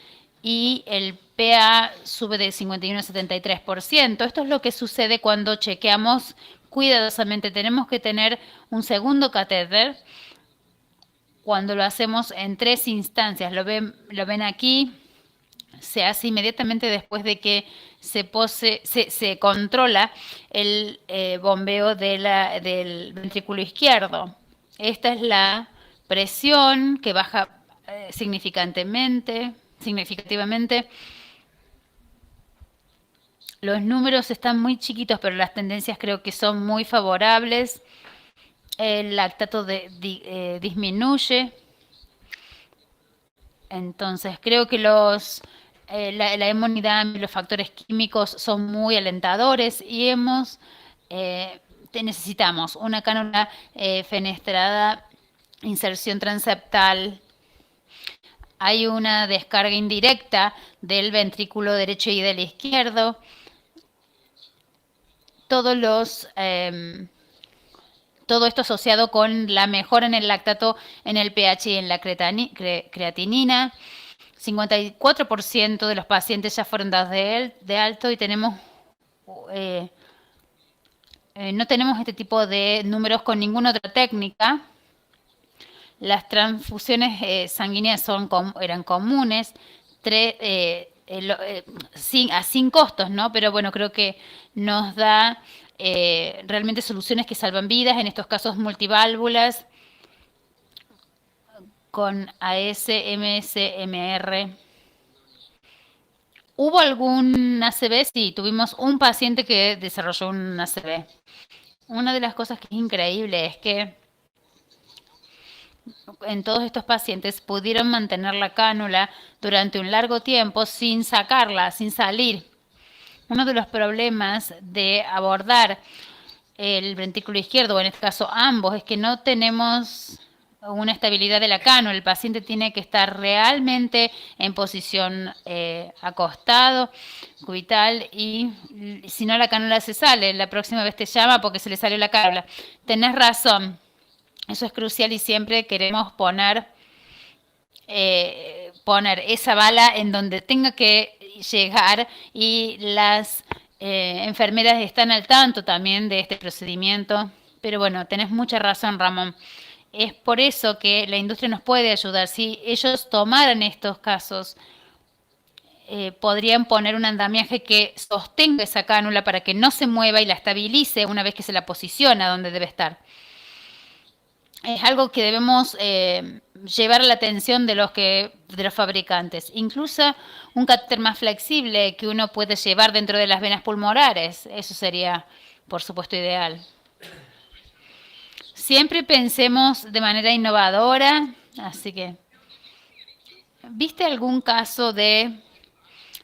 y el PA sube de 51 a 73%. Esto es lo que sucede cuando chequeamos cuidadosamente. Tenemos que tener un segundo catéter cuando lo hacemos en 3 instancias. Lo ven aquí. Se hace inmediatamente después de que se controla el bombeo del ventrículo izquierdo. Esta es la presión que baja significativamente. Los números están muy chiquitos, pero las tendencias creo que son muy favorables. El lactato disminuye. Entonces, creo que la hemodinamia y los factores químicos son muy alentadores y necesitamos una cánula fenestrada, inserción transeptal. Hay una descarga indirecta del ventrículo derecho y del izquierdo. Todo esto asociado con la mejora en el lactato, en el pH y en la creatinina. 54% de los pacientes ya fueron dados de alto y no tenemos este tipo de números con ninguna otra técnica. Las transfusiones sanguíneas eran comunes, sin costos, ¿no? Pero bueno, creo que nos da realmente soluciones que salvan vidas, en estos casos multiválvulas, con AS, MS, MR. ¿Hubo algún ACV? Sí, tuvimos un paciente que desarrolló un ACV. Una de las cosas que es increíble es que en todos estos pacientes pudieron mantener la cánula durante un largo tiempo sin sacarla, sin salir. Uno de los problemas de abordar el ventrículo izquierdo, o en este caso ambos, es que no tenemos una estabilidad de la cánula. El paciente tiene que estar realmente en posición acostado, cubital, y si no la cánula se sale. La próxima vez te llama porque se le salió la cánula. Tenés razón. Eso es crucial y siempre queremos poner esa bala en donde tenga que llegar, y las enfermeras están al tanto también de este procedimiento. Pero bueno, tenés mucha razón, Ramón. Es por eso que la industria nos puede ayudar. Si ellos tomaran estos casos, podrían poner un andamiaje que sostenga esa cánula para que no se mueva y la estabilice una vez que se la posiciona donde debe estar. Es algo que debemos llevar a la atención de los fabricantes. Incluso un catéter más flexible que uno puede llevar dentro de las venas pulmonares. Eso sería, por supuesto, ideal. Siempre pensemos de manera innovadora. Así que, ¿viste algún caso de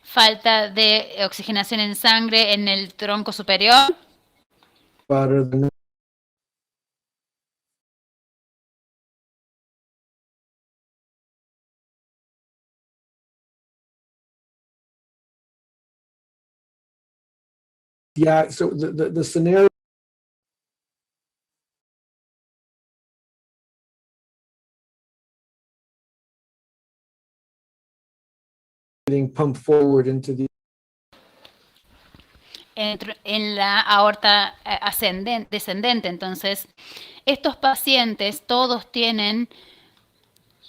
falta de oxigenación en sangre en el tronco superior? Yeah, so the scenario getting pumped forward into the en la aorta descendente. Entonces, estos pacientes todos tienen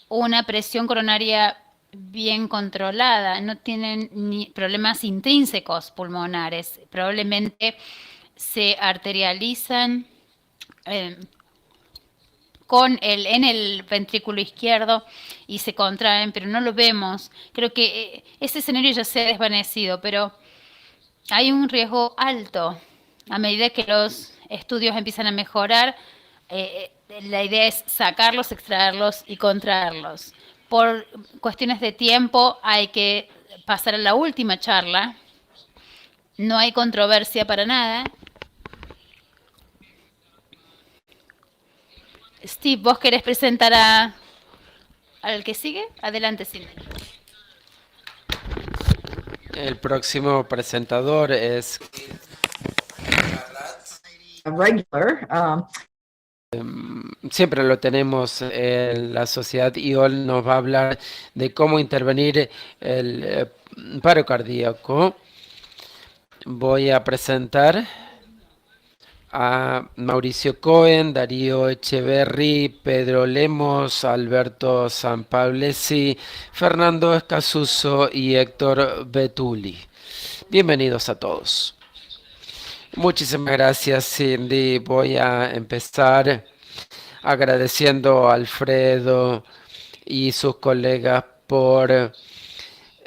una presión coronaria bien controlada, no tienen ni problemas intrínsecos pulmonares, probablemente se arterializan en el ventrículo izquierdo y se contraen, pero no lo vemos. Creo que ese escenario ya se ha desvanecido, pero hay un riesgo alto. A medida que los estudios empiezan a mejorar, la idea es sacarlos, extraerlos y contraerlos. Por cuestiones de tiempo hay que pasar a la última charla. No hay controversia para nada. Steve, ¿vos querés presentar al que sigue? Adelante, Silvia. El próximo presentador es regular. Siempre lo tenemos en la sociedad, y hoy nos va a hablar de cómo intervenir el paro cardíaco. Voy a presentar a Mauricio Cohen, Darío Echeverry, Pedro Lemos, Alberto Sampablesi, Fernando Escasuso y Héctor Betuli. Bienvenidos a todos. Muchísimas gracias, Cindy. Voy a empezar agradeciendo a Alfredo y sus colegas por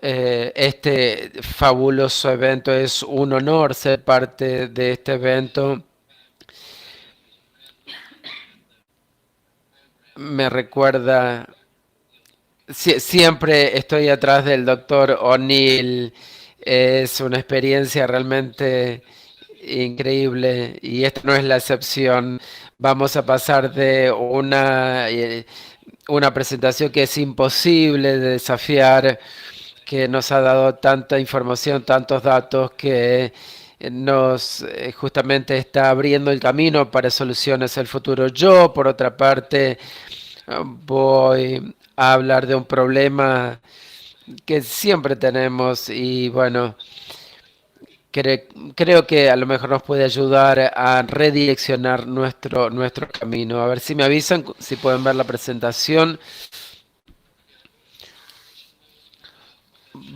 este fabuloso evento. Es un honor ser parte de este evento. Me recuerda Siempre estoy atrás del doctor O'Neill. Es una experiencia realmente increíble y esta no es la excepción. Vamos a pasar de una presentación que es imposible de desafiar, que nos ha dado tanta información, tantos datos, que nos justamente está abriendo el camino para soluciones del futuro. Yo, por otra parte, voy a hablar de un problema que siempre tenemos y bueno, creo que a lo mejor nos puede ayudar a redireccionar nuestro camino. A ver si me avisan, si pueden ver la presentación.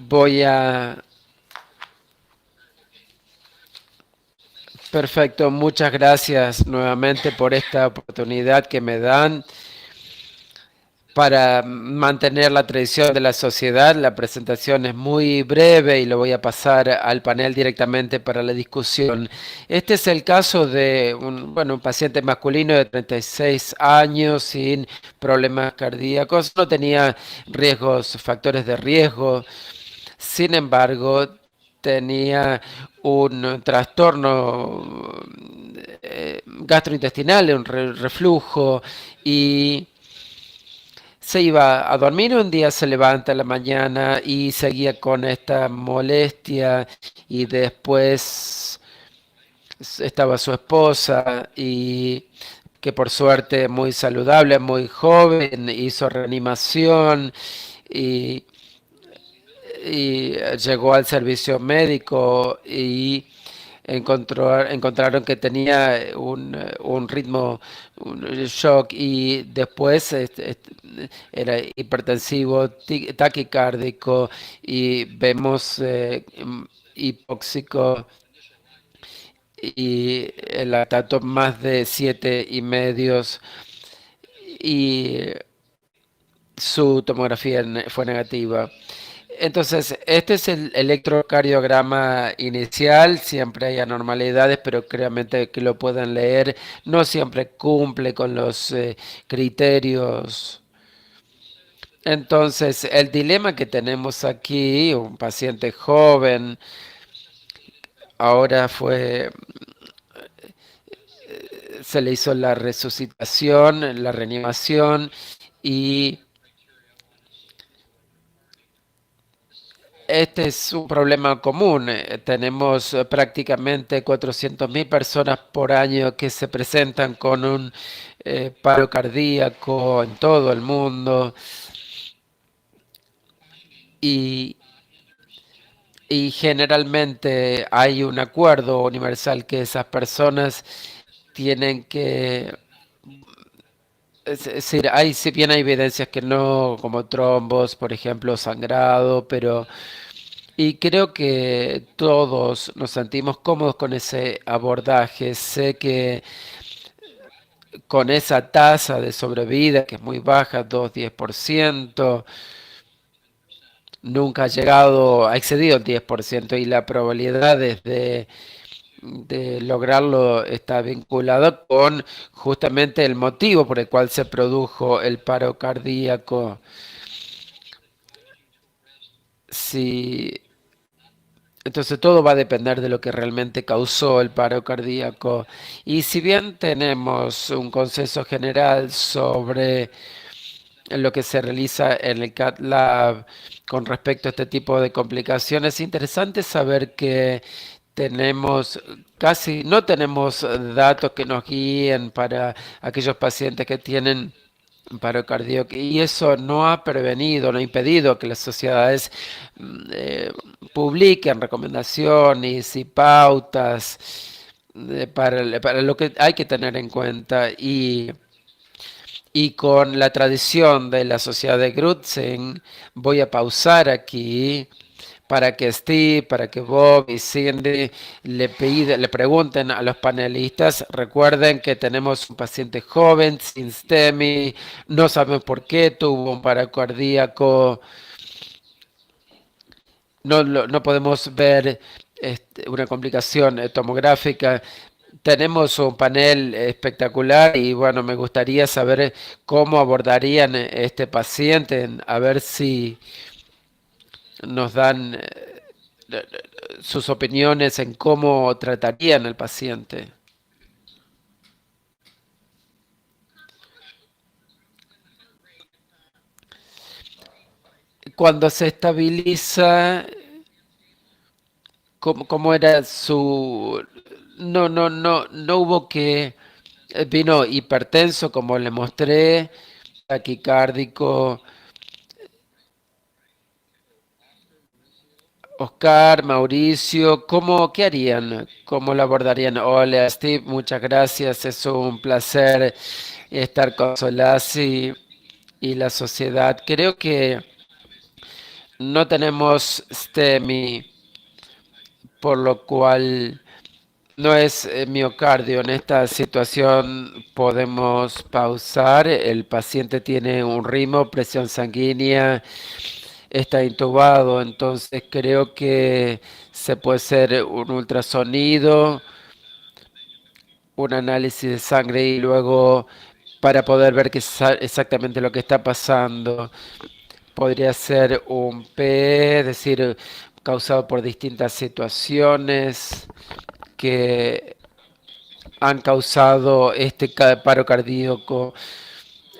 Voy a... Perfecto, muchas gracias nuevamente por esta oportunidad que me dan para mantener la tradición de la sociedad. La presentación es muy breve y lo voy a pasar al panel directamente para la discusión. Este es el caso de un paciente masculino de 36 años sin problemas cardíacos. No tenía factores de riesgo. Sin embargo, tenía un trastorno gastrointestinal, un reflujo, y se iba a dormir. Un día se levanta en la mañana y seguía con esta molestia, y después estaba su esposa y que por suerte muy saludable, muy joven, hizo reanimación y llegó al servicio médico y encontraron que tenía un ritmo, un shock, y después era hipertensivo, taquicárdico, y vemos hipóxico, y el lactato más de 7,5, y su tomografía fue negativa. Entonces, este es el electrocardiograma inicial. Siempre hay anormalidades, pero créanme que lo pueden leer. No siempre cumple con los criterios. Entonces, el dilema que tenemos aquí, un paciente joven, ahora se le hizo la resucitación, la reanimación, y este es un problema común. Tenemos prácticamente 400.000 personas por año que se presentan con un paro cardíaco en todo el mundo, y, y generalmente hay un acuerdo universal que esas personas tienen que... Es decir, si bien hay evidencias que no, como trombos, por ejemplo, sangrado, pero... Y creo que todos nos sentimos cómodos con ese abordaje. Sé que con esa tasa de sobrevida, que es muy baja, 2-10%, nunca ha llegado, ha excedido el 10%, y la probabilidad de lograrlo está vinculada con justamente el motivo por el cual se produjo el paro cardíaco. Si Entonces todo va a depender de lo que realmente causó el paro cardíaco. Y si bien tenemos un consenso general sobre lo que se realiza en el Cath Lab con respecto a este tipo de complicaciones, es interesante saber que no tenemos datos que nos guíen para aquellos pacientes que tienen paro cardíaco, y eso no ha prevenido, no ha impedido que las sociedades eh, publiquen recomendaciones y pautas para lo que hay que tener en cuenta. Y con la tradición de la sociedad de Crutzen, voy a pausar aquí para que Steve, para que Bob y Cindy le pregunten a los panelistas. Recuerden que tenemos un paciente joven, sin STEMI, no sabemos por qué, tuvo un paro cardíaco, no podemos ver una complicación tomográfica, tenemos un panel espectacular y bueno, me gustaría saber cómo abordarían este paciente, a ver si nos dan sus opiniones en cómo tratarían al paciente. Cuando se estabiliza, ¿cómo era su...? No hubo que... Vino hipertenso, como le mostré, taquicárdico. Oscar, Mauricio, ¿qué harían? ¿Cómo lo abordarían? Hola, Steve, muchas gracias. Es un placer estar con Solasi y la sociedad. Creo que no tenemos STEMI, por lo cual no es miocardio. En esta situación podemos pausar. El paciente tiene un ritmo, presión sanguínea, está intubado, entonces creo que se puede hacer un ultrasonido, un análisis de sangre y luego para poder ver qué es exactamente lo que está pasando. Podría ser un P, es decir, causado por distintas situaciones que han causado este paro cardíaco.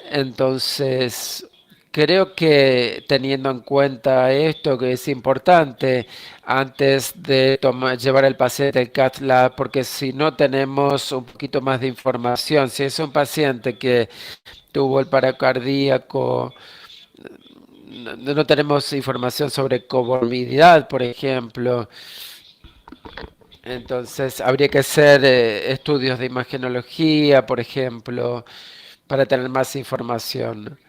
Entonces, creo que teniendo en cuenta esto, que es importante antes de llevar al paciente al cath lab, porque si no tenemos un poquito más de información, si es un paciente que tuvo el paro cardíaco, no tenemos información sobre comorbidad, por ejemplo. Entonces, habría que hacer estudios de imagenología, por ejemplo, para tener más información.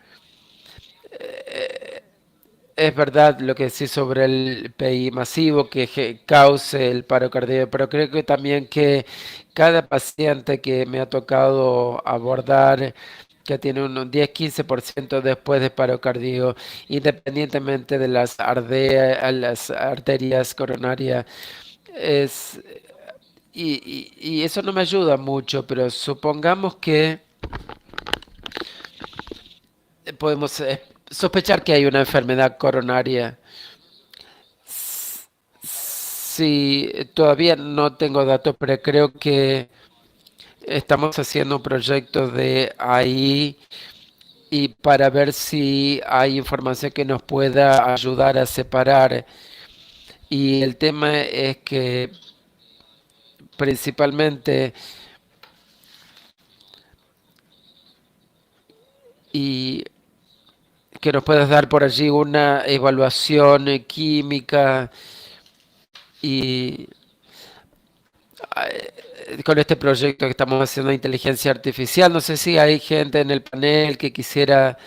Es verdad lo que decís sobre el PI masivo que cause el paro cardíaco, pero creo que también que cada paciente que me ha tocado abordar que tiene un 10-15% después de paro cardíaco, independientemente de las arterias coronarias, es, y eso no me ayuda mucho, pero supongamos que podemos sospechar que hay una enfermedad coronaria. Sí, todavía no tengo datos, pero creo que estamos haciendo un proyecto de ahí y para ver si hay información que nos pueda ayudar a separar. Y el tema es que principalmente y que nos puedas dar por allí una evaluación química y con este proyecto que estamos haciendo de inteligencia artificial. No sé si hay gente en el panel que quisiera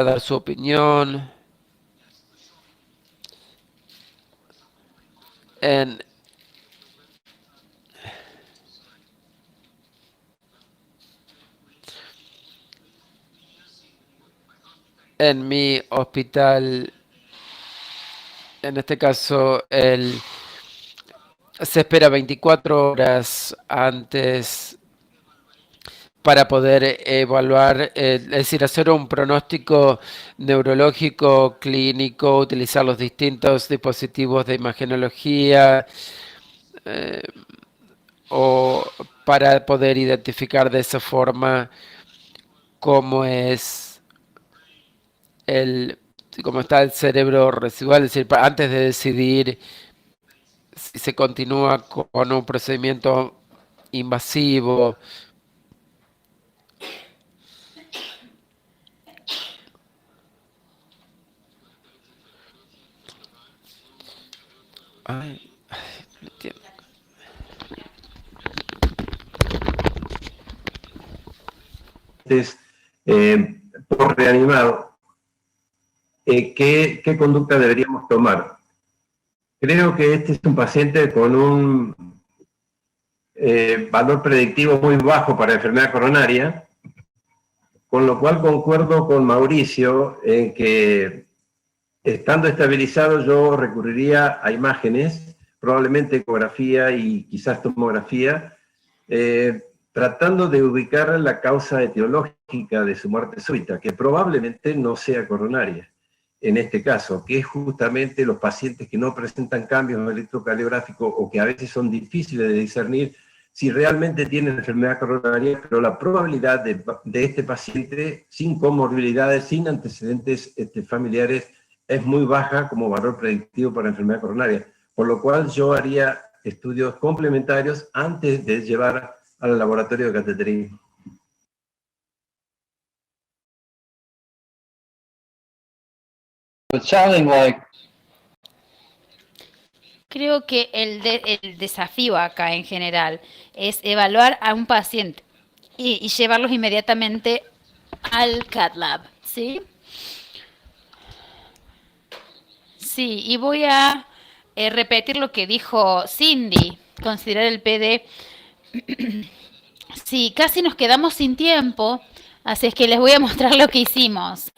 dar su opinión. En, en mi hospital, en este caso, se espera 24 horas antes para poder evaluar, es decir, hacer un pronóstico neurológico, clínico, utilizar los distintos dispositivos de imagenología o para poder identificar de esa forma cómo es cómo está el cerebro residual, es decir, antes de decidir si se continúa con un procedimiento invasivo. Ay, no entiendo. Por reanimado, ¿qué conducta deberíamos tomar? Creo que este es un paciente con un valor predictivo muy bajo para enfermedad coronaria, con lo cual concuerdo con Mauricio en que estando estabilizado yo recurriría a imágenes, probablemente ecografía y quizás tomografía, tratando de ubicar la causa etiológica de su muerte súbita, que probablemente no sea coronaria, en este caso, que es justamente los pacientes que no presentan cambios electrocardiográficos o que a veces son difíciles de discernir si realmente tienen enfermedad coronaria, pero la probabilidad de este paciente sin comorbilidades, sin antecedentes familiares, es muy baja como valor predictivo para enfermedad coronaria, por lo cual yo haría estudios complementarios antes de llevar al laboratorio de cateterismo. It's sounding like Creo que el desafío acá en general es evaluar a un paciente y llevarlos inmediatamente al cath lab, ¿sí? Sí, y voy a repetir lo que dijo Cindy, considerar el PD. Sí, casi nos quedamos sin tiempo, así es que les voy a mostrar lo que hicimos.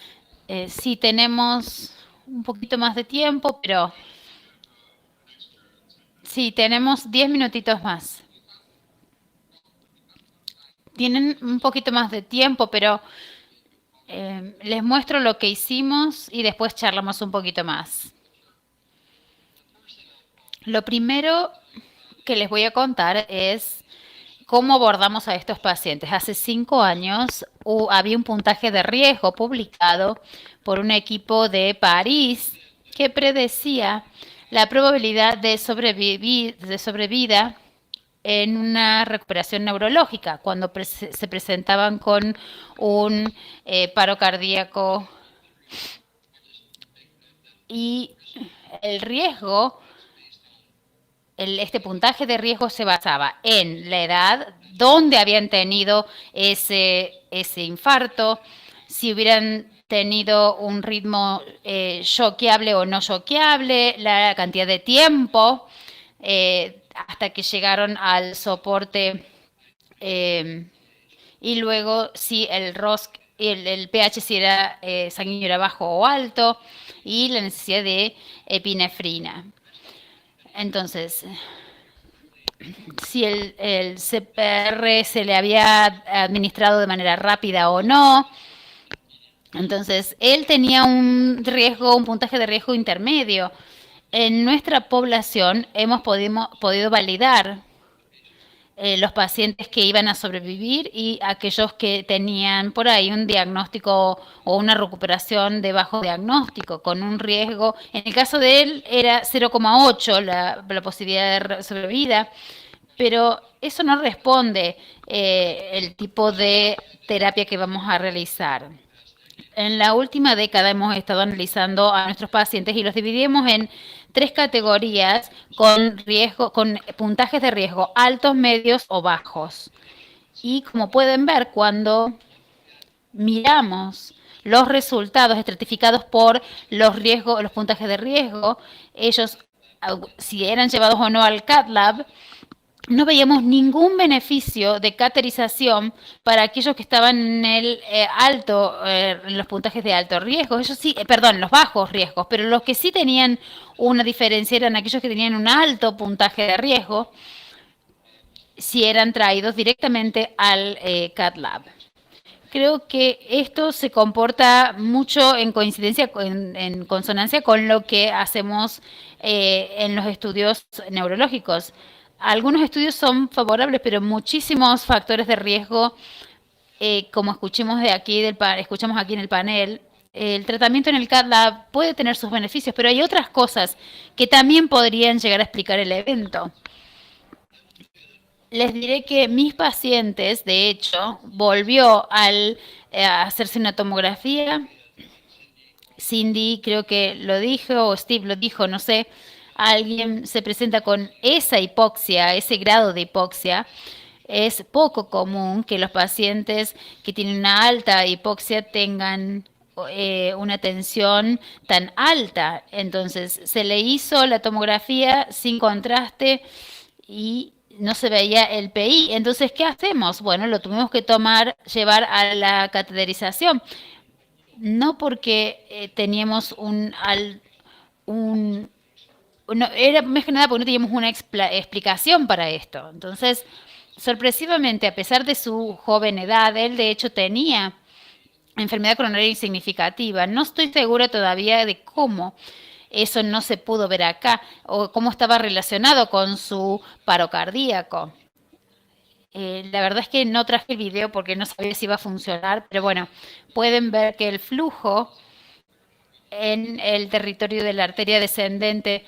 Sí, tenemos un poquito más de tiempo, pero sí, tenemos 10 minutitos más. Tienen un poquito más de tiempo, pero les muestro lo que hicimos y después charlamos un poquito más. Lo primero que les voy a contar es cómo abordamos a estos pacientes. Hace 5 años había un puntaje de riesgo publicado por un equipo de París que predecía la probabilidad de sobrevida en una recuperación neurológica cuando se presentaban con un paro cardíaco, y el riesgo, este puntaje de riesgo se basaba en la edad, dónde habían tenido ese infarto, si hubieran tenido un ritmo choqueable o no choqueable, la cantidad de tiempo hasta que llegaron al soporte, y luego si el ROSC, el pH si era sanguíneo era bajo o alto, y la necesidad de epinefrina. Entonces, si el CPR se le había administrado de manera rápida o no. Entonces, él tenía un puntaje de riesgo intermedio. En nuestra población hemos podido validar los pacientes que iban a sobrevivir y aquellos que tenían por ahí un diagnóstico o una recuperación de bajo diagnóstico, con un riesgo, en el caso de él era 0,8 la posibilidad de sobrevida, pero eso no responde el tipo de terapia que vamos a realizar. En la última década hemos estado analizando a nuestros pacientes y los dividimos en 3 categorías con puntajes de riesgo altos, medios o bajos. Y como pueden ver, cuando miramos los resultados estratificados por los puntajes de riesgo, ellos, si eran llevados o no al cath lab, no veíamos ningún beneficio de caterización para aquellos que estaban en el en los puntajes de alto riesgo. Ellos sí, los bajos riesgos, pero los que sí tenían una diferencia eran aquellos que tenían un alto puntaje de riesgo, si eran traídos directamente al cath lab. Creo que esto se comporta mucho en consonancia con lo que hacemos en los estudios neurológicos. Algunos estudios son favorables, pero muchísimos factores de riesgo, como escuchamos aquí en el panel. El tratamiento en el cath lab puede tener sus beneficios, pero hay otras cosas que también podrían llegar a explicar el evento. Les diré que mis pacientes, de hecho, volvió a hacerse una tomografía. Cindy creo que lo dijo, o Steve lo dijo, no sé. Alguien se presenta con esa hipoxia, ese grado de hipoxia. Es poco común que los pacientes que tienen una alta hipoxia tengan una tensión tan alta. Entonces, se le hizo la tomografía sin contraste y no se veía el PI. Entonces, ¿qué hacemos? Bueno, lo tuvimos que llevar a la cateterización. No porque teníamos no, era más que nada porque no teníamos una explicación para esto. Entonces, sorpresivamente, a pesar de su joven edad, él de hecho tenía enfermedad coronaria insignificativa. No estoy segura todavía de cómo eso no se pudo ver acá o cómo estaba relacionado con su paro cardíaco. La verdad es que no traje el video porque no sabía si iba a funcionar, pero bueno, pueden ver que el flujo en el territorio de la arteria descendente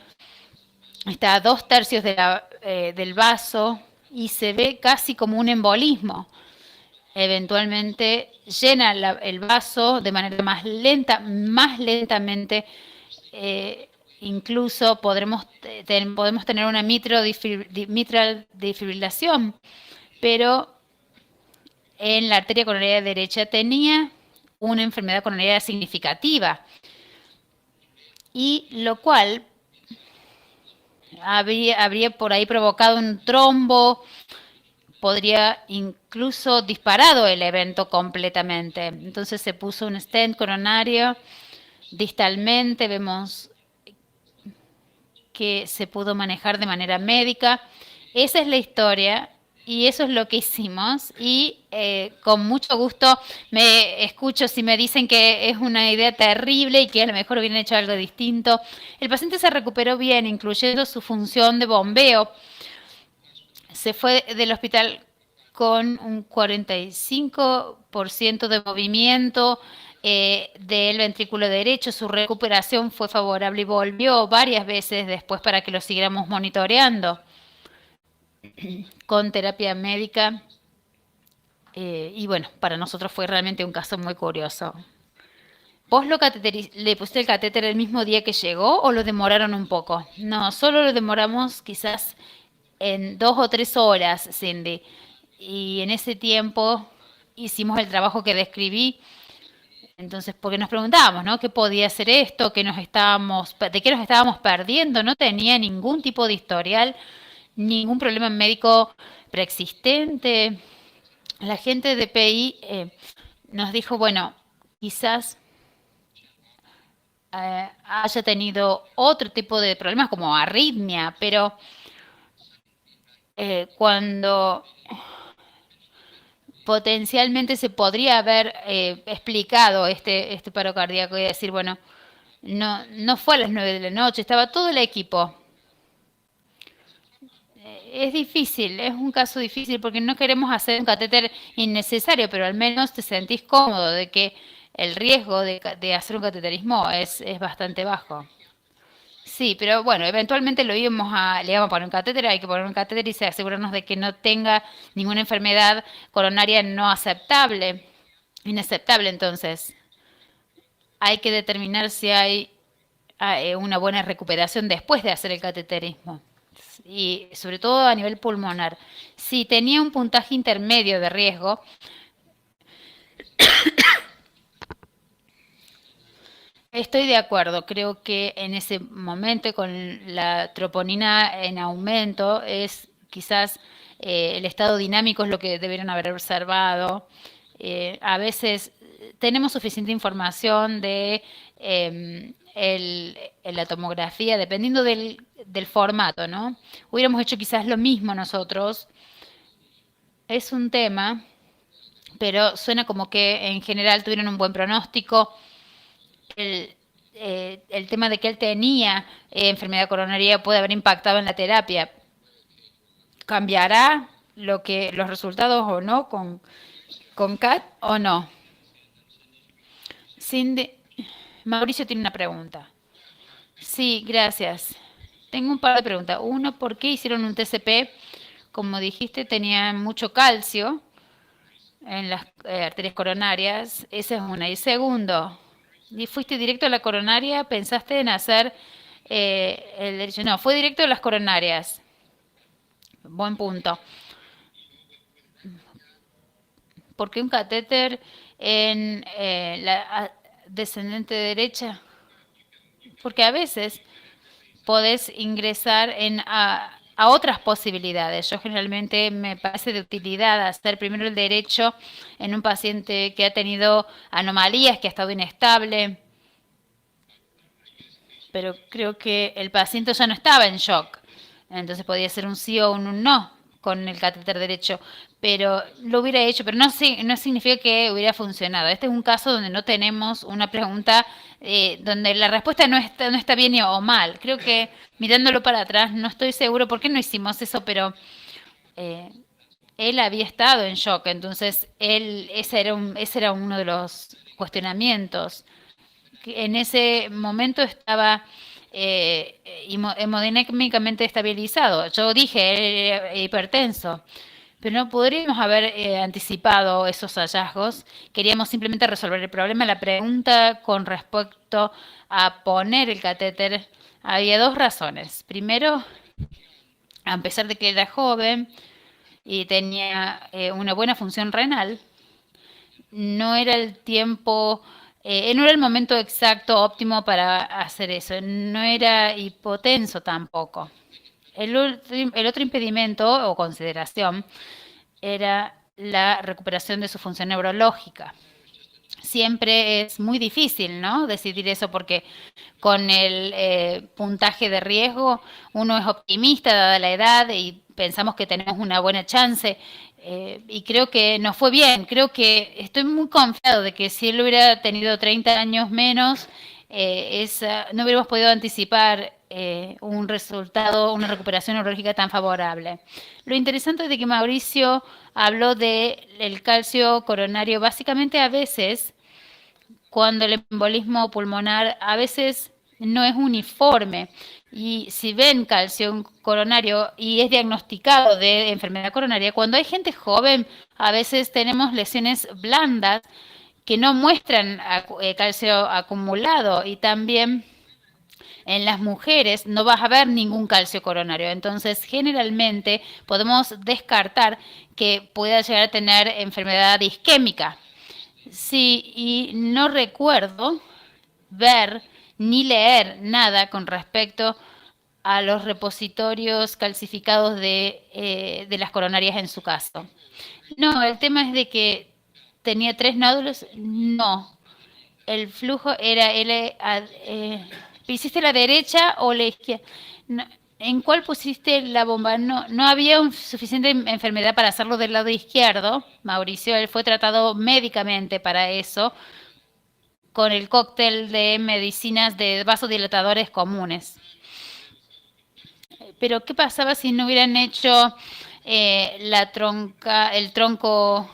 está a 2/3 del vaso y se ve casi como un embolismo. Eventualmente llena el vaso de manera más lenta, más lentamente. Incluso podemos tener una mitral desfibrilación, pero en la arteria coronaria derecha tenía una enfermedad coronaria significativa, y lo cual habría por ahí provocado un trombo, podría incluso disparado el evento completamente. Entonces se puso un stent coronario distalmente, vemos que se pudo manejar de manera médica. Esa es la historia y eso es lo que hicimos, y con mucho gusto me escucho si me dicen que es una idea terrible y que a lo mejor hubieran hecho algo distinto. El paciente se recuperó bien, incluyendo su función de bombeo. Se fue del hospital con un 45% de movimiento del ventrículo derecho. Su recuperación fue favorable y volvió varias veces después para que lo siguiéramos monitoreando con terapia médica. Y bueno, para nosotros fue realmente un caso muy curioso. ¿Vos le pusiste el catéter el mismo día que llegó o lo demoraron un poco? No, solo lo demoramos quizás en 2 o 3 horas, Cindy. Y en ese tiempo hicimos el trabajo que describí. Entonces, porque nos preguntábamos, ¿no? ¿Qué podía ser esto? ¿De qué nos estábamos perdiendo? No tenía ningún tipo de historial, ningún problema médico preexistente. La gente de PI nos dijo, bueno, quizás haya tenido otro tipo de problemas como arritmia, pero cuando potencialmente se podría haber explicado este paro cardíaco y decir, bueno, no fue a las 9 de la noche, estaba todo el equipo. Es difícil, es un caso difícil porque no queremos hacer un catéter innecesario, pero al menos te sentís cómodo de que el riesgo de hacer un cateterismo es bastante bajo. Sí, pero bueno, eventualmente le íbamos a poner un catéter, hay que poner un catéter y asegurarnos de que no tenga ninguna enfermedad coronaria no aceptable, inaceptable. Entonces, hay que determinar si hay una buena recuperación después de hacer el cateterismo. Y sobre todo a nivel pulmonar. Si tenía un puntaje intermedio de riesgo, estoy de acuerdo. Creo que en ese momento, con la troponina en aumento, es quizás el estado dinámico es lo que deberían haber observado. A veces tenemos suficiente información de la tomografía, dependiendo del formato, ¿no? Hubiéramos hecho quizás lo mismo nosotros. Es un tema, pero suena como que en general tuvieron un buen pronóstico. El tema de que él tenía enfermedad coronaria puede haber impactado en la terapia. ¿Cambiará los resultados o no con CAT o no? Cindy, Mauricio tiene una pregunta. Sí, gracias. Tengo un par de preguntas. Uno, ¿por qué hicieron un TCP? Como dijiste, tenía mucho calcio en las arterias coronarias. Esa es una. Y segundo, ¿fuiste directo a la coronaria? ¿Pensaste en hacer el derecho? No, fue directo a las coronarias. Buen punto. ¿Por qué un catéter en la descendente derecha? Porque a veces podés ingresar a otras posibilidades. Yo generalmente me parece de utilidad hacer primero el derecho en un paciente que ha tenido anomalías, que ha estado inestable. pero creo que el paciente ya no estaba en shock. Entonces podía ser un sí o un no con el catéter derecho, pero lo hubiera hecho, pero no, no significa que hubiera funcionado. Este es un caso donde no tenemos una pregunta donde la respuesta no está bien o mal. Creo que mirándolo para atrás, no estoy seguro por qué no hicimos eso, pero él había estado en shock, entonces ese era uno de los cuestionamientos. En ese momento estaba hemodinámicamente estabilizado. Yo dije, él era hipertenso, pero no podríamos haber anticipado esos hallazgos. Queríamos simplemente resolver el problema. La pregunta con respecto a poner el catéter, había dos razones. Primero, a pesar de que era joven y tenía una buena función renal, no era el tiempo, no era el momento exacto, óptimo para hacer eso. No era hipotenso tampoco. El otro impedimento o consideración era la recuperación de su función neurológica. Siempre es muy difícil, ¿no?, decidir eso porque con el puntaje de riesgo uno es optimista dada la edad y pensamos que tenemos una buena chance y creo que nos fue bien. Creo que estoy muy confiado de que si él hubiera tenido 30 años menos, no hubiéramos podido anticipar un resultado, una recuperación neurológica tan favorable. Lo interesante es de que Mauricio habló del calcio coronario. Básicamente a veces, cuando el embolismo pulmonar a veces no es uniforme y si ven calcio coronario y es diagnosticado de enfermedad coronaria, cuando hay gente joven a veces tenemos lesiones blandas que no muestran calcio acumulado y también en las mujeres no vas a ver ningún calcio coronario. Entonces, generalmente podemos descartar que pueda llegar a tener enfermedad isquémica. Sí, y no recuerdo ver ni leer nada con respecto a los repositorios calcificados de las coronarias en su caso. No, el tema es de que tenía 3 nódulos. No, el flujo era ¿hiciste la derecha o la izquierda? No, ¿en cuál pusiste la bomba? No había suficiente enfermedad para hacerlo del lado izquierdo, Mauricio. Él fue tratado médicamente para eso, con el cóctel de medicinas de vasodilatadores comunes. Pero, ¿qué pasaba si no hubieran hecho el tronco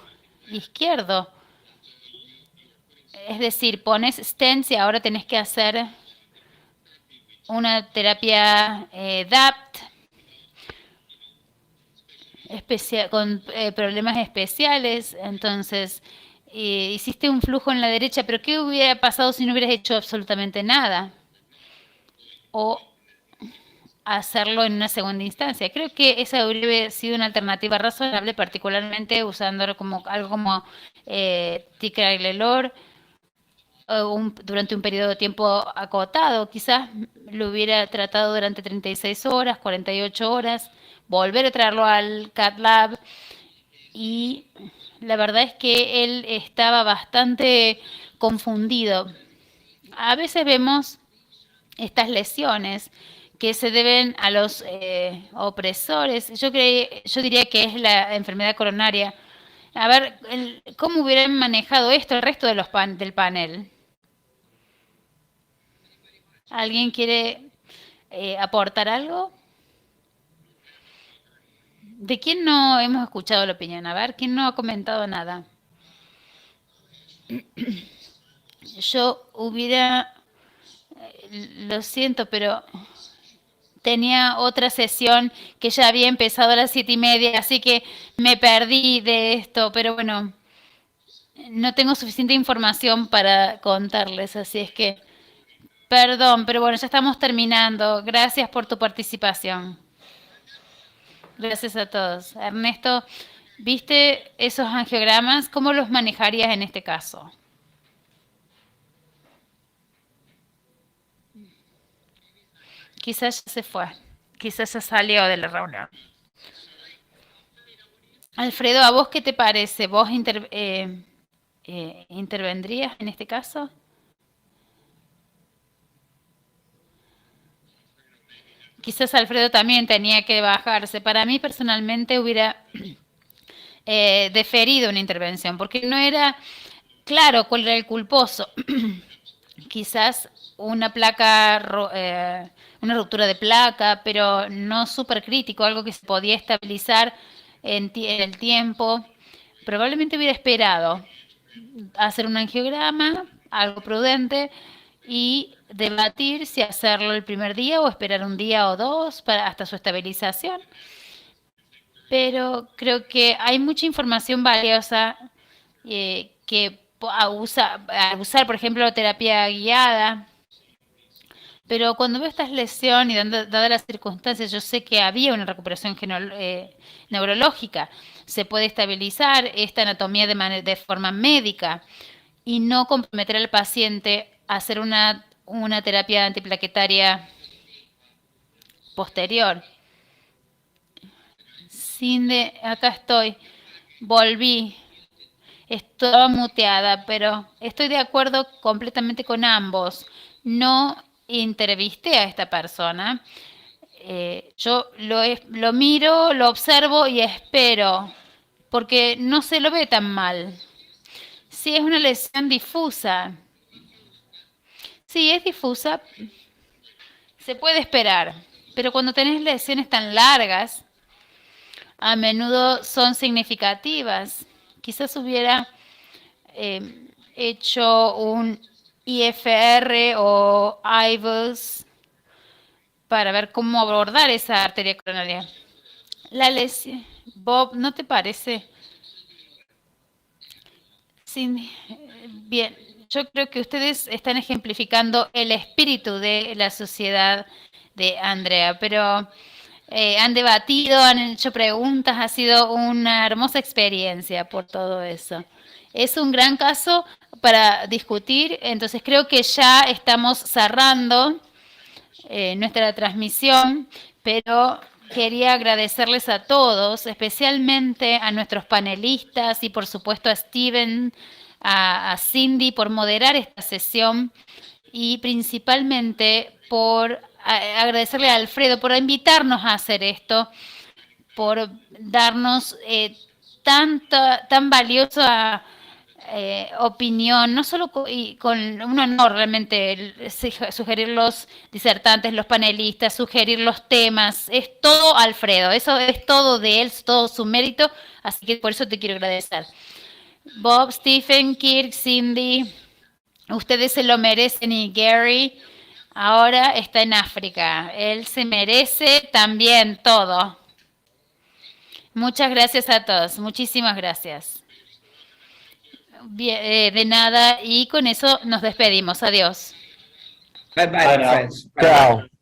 izquierdo? Es decir, pones stents y ahora tenés que hacer una terapia DAPT con problemas especiales. Entonces, hiciste un flujo en la derecha, pero ¿qué hubiera pasado si no hubieras hecho absolutamente nada? O hacerlo en una segunda instancia. Creo que esa hubiera sido una alternativa razonable, particularmente usando algo como ticagrelor durante un periodo de tiempo acotado. Quizás lo hubiera tratado durante 36 horas, 48 horas, volver a traerlo al cath lab y la verdad es que él estaba bastante confundido. A veces vemos estas lesiones que se deben a los opresores. Yo diría que es la enfermedad coronaria. A ver, ¿cómo hubieran manejado esto el resto de del panel? ¿Alguien quiere aportar algo? ¿De quién no hemos escuchado la opinión? A ver, ¿quién no ha comentado nada? Yo lo siento, pero tenía otra sesión que ya había empezado a las 7:30, así que me perdí de esto, pero bueno, no tengo suficiente información para contarles, así es que, perdón, pero bueno, ya estamos terminando. Gracias por tu participación. Gracias a todos. Ernesto, ¿viste esos angiogramas? ¿Cómo los manejarías en este caso? Quizás ya se fue. Quizás ya salió de la reunión. Alfredo, ¿a vos qué te parece? ¿Vos intervendrías en este caso? quizás Alfredo también tenía que bajarse. Para mí personalmente hubiera deferido una intervención, porque no era claro cuál era el culposo. Quizás una una ruptura de placa, pero no súper crítico, algo que se podía estabilizar en el tiempo. Probablemente hubiera esperado hacer un angiograma, algo prudente, y debatir si hacerlo el primer día o esperar un día o dos hasta su estabilización. Pero creo que hay mucha información valiosa que usar, por ejemplo, terapia guiada. Pero cuando veo estas lesiones y dadas las circunstancias, yo sé que había una recuperación neurológica. Se puede estabilizar esta anatomía de forma médica y no comprometer al paciente a hacer una terapia antiplaquetaria posterior. Cindy, acá estoy. Volví. Estaba muteada, pero estoy de acuerdo completamente con ambos. No entrevisté a esta persona. Yo lo miro, lo observo y espero, porque no se lo ve tan mal. Sí, es una lesión difusa. Sí, es difusa. Se puede esperar, pero cuando tenés lesiones tan largas, a menudo son significativas. Quizás hubiera hecho un IFR o IVUS para ver cómo abordar esa arteria coronaria. La lesión, Bob, ¿no te parece? Sí, bien, yo creo que ustedes están ejemplificando el espíritu de la sociedad de Andrea, pero han debatido, han hecho preguntas, ha sido una hermosa experiencia por todo eso. Es un gran caso para discutir, entonces creo que ya estamos cerrando nuestra transmisión, pero quería agradecerles a todos, especialmente a nuestros panelistas y por supuesto a Steven, a Cindy por moderar esta sesión y principalmente por agradecerle a Alfredo por invitarnos a hacer esto, por darnos tan valiosa opinión, no solo con un honor realmente sugerir los disertantes, los panelistas, sugerir los temas, es todo Alfredo, eso es todo de él, es todo su mérito, así que por eso te quiero agradecer. Bob, Stephen, Kirk, Cindy, ustedes se lo merecen y Gary ahora está en África, él se merece también todo. Muchas gracias a todos, muchísimas gracias. Bien, de nada, y con eso nos despedimos. Adiós. Bye bye, friends. Chao.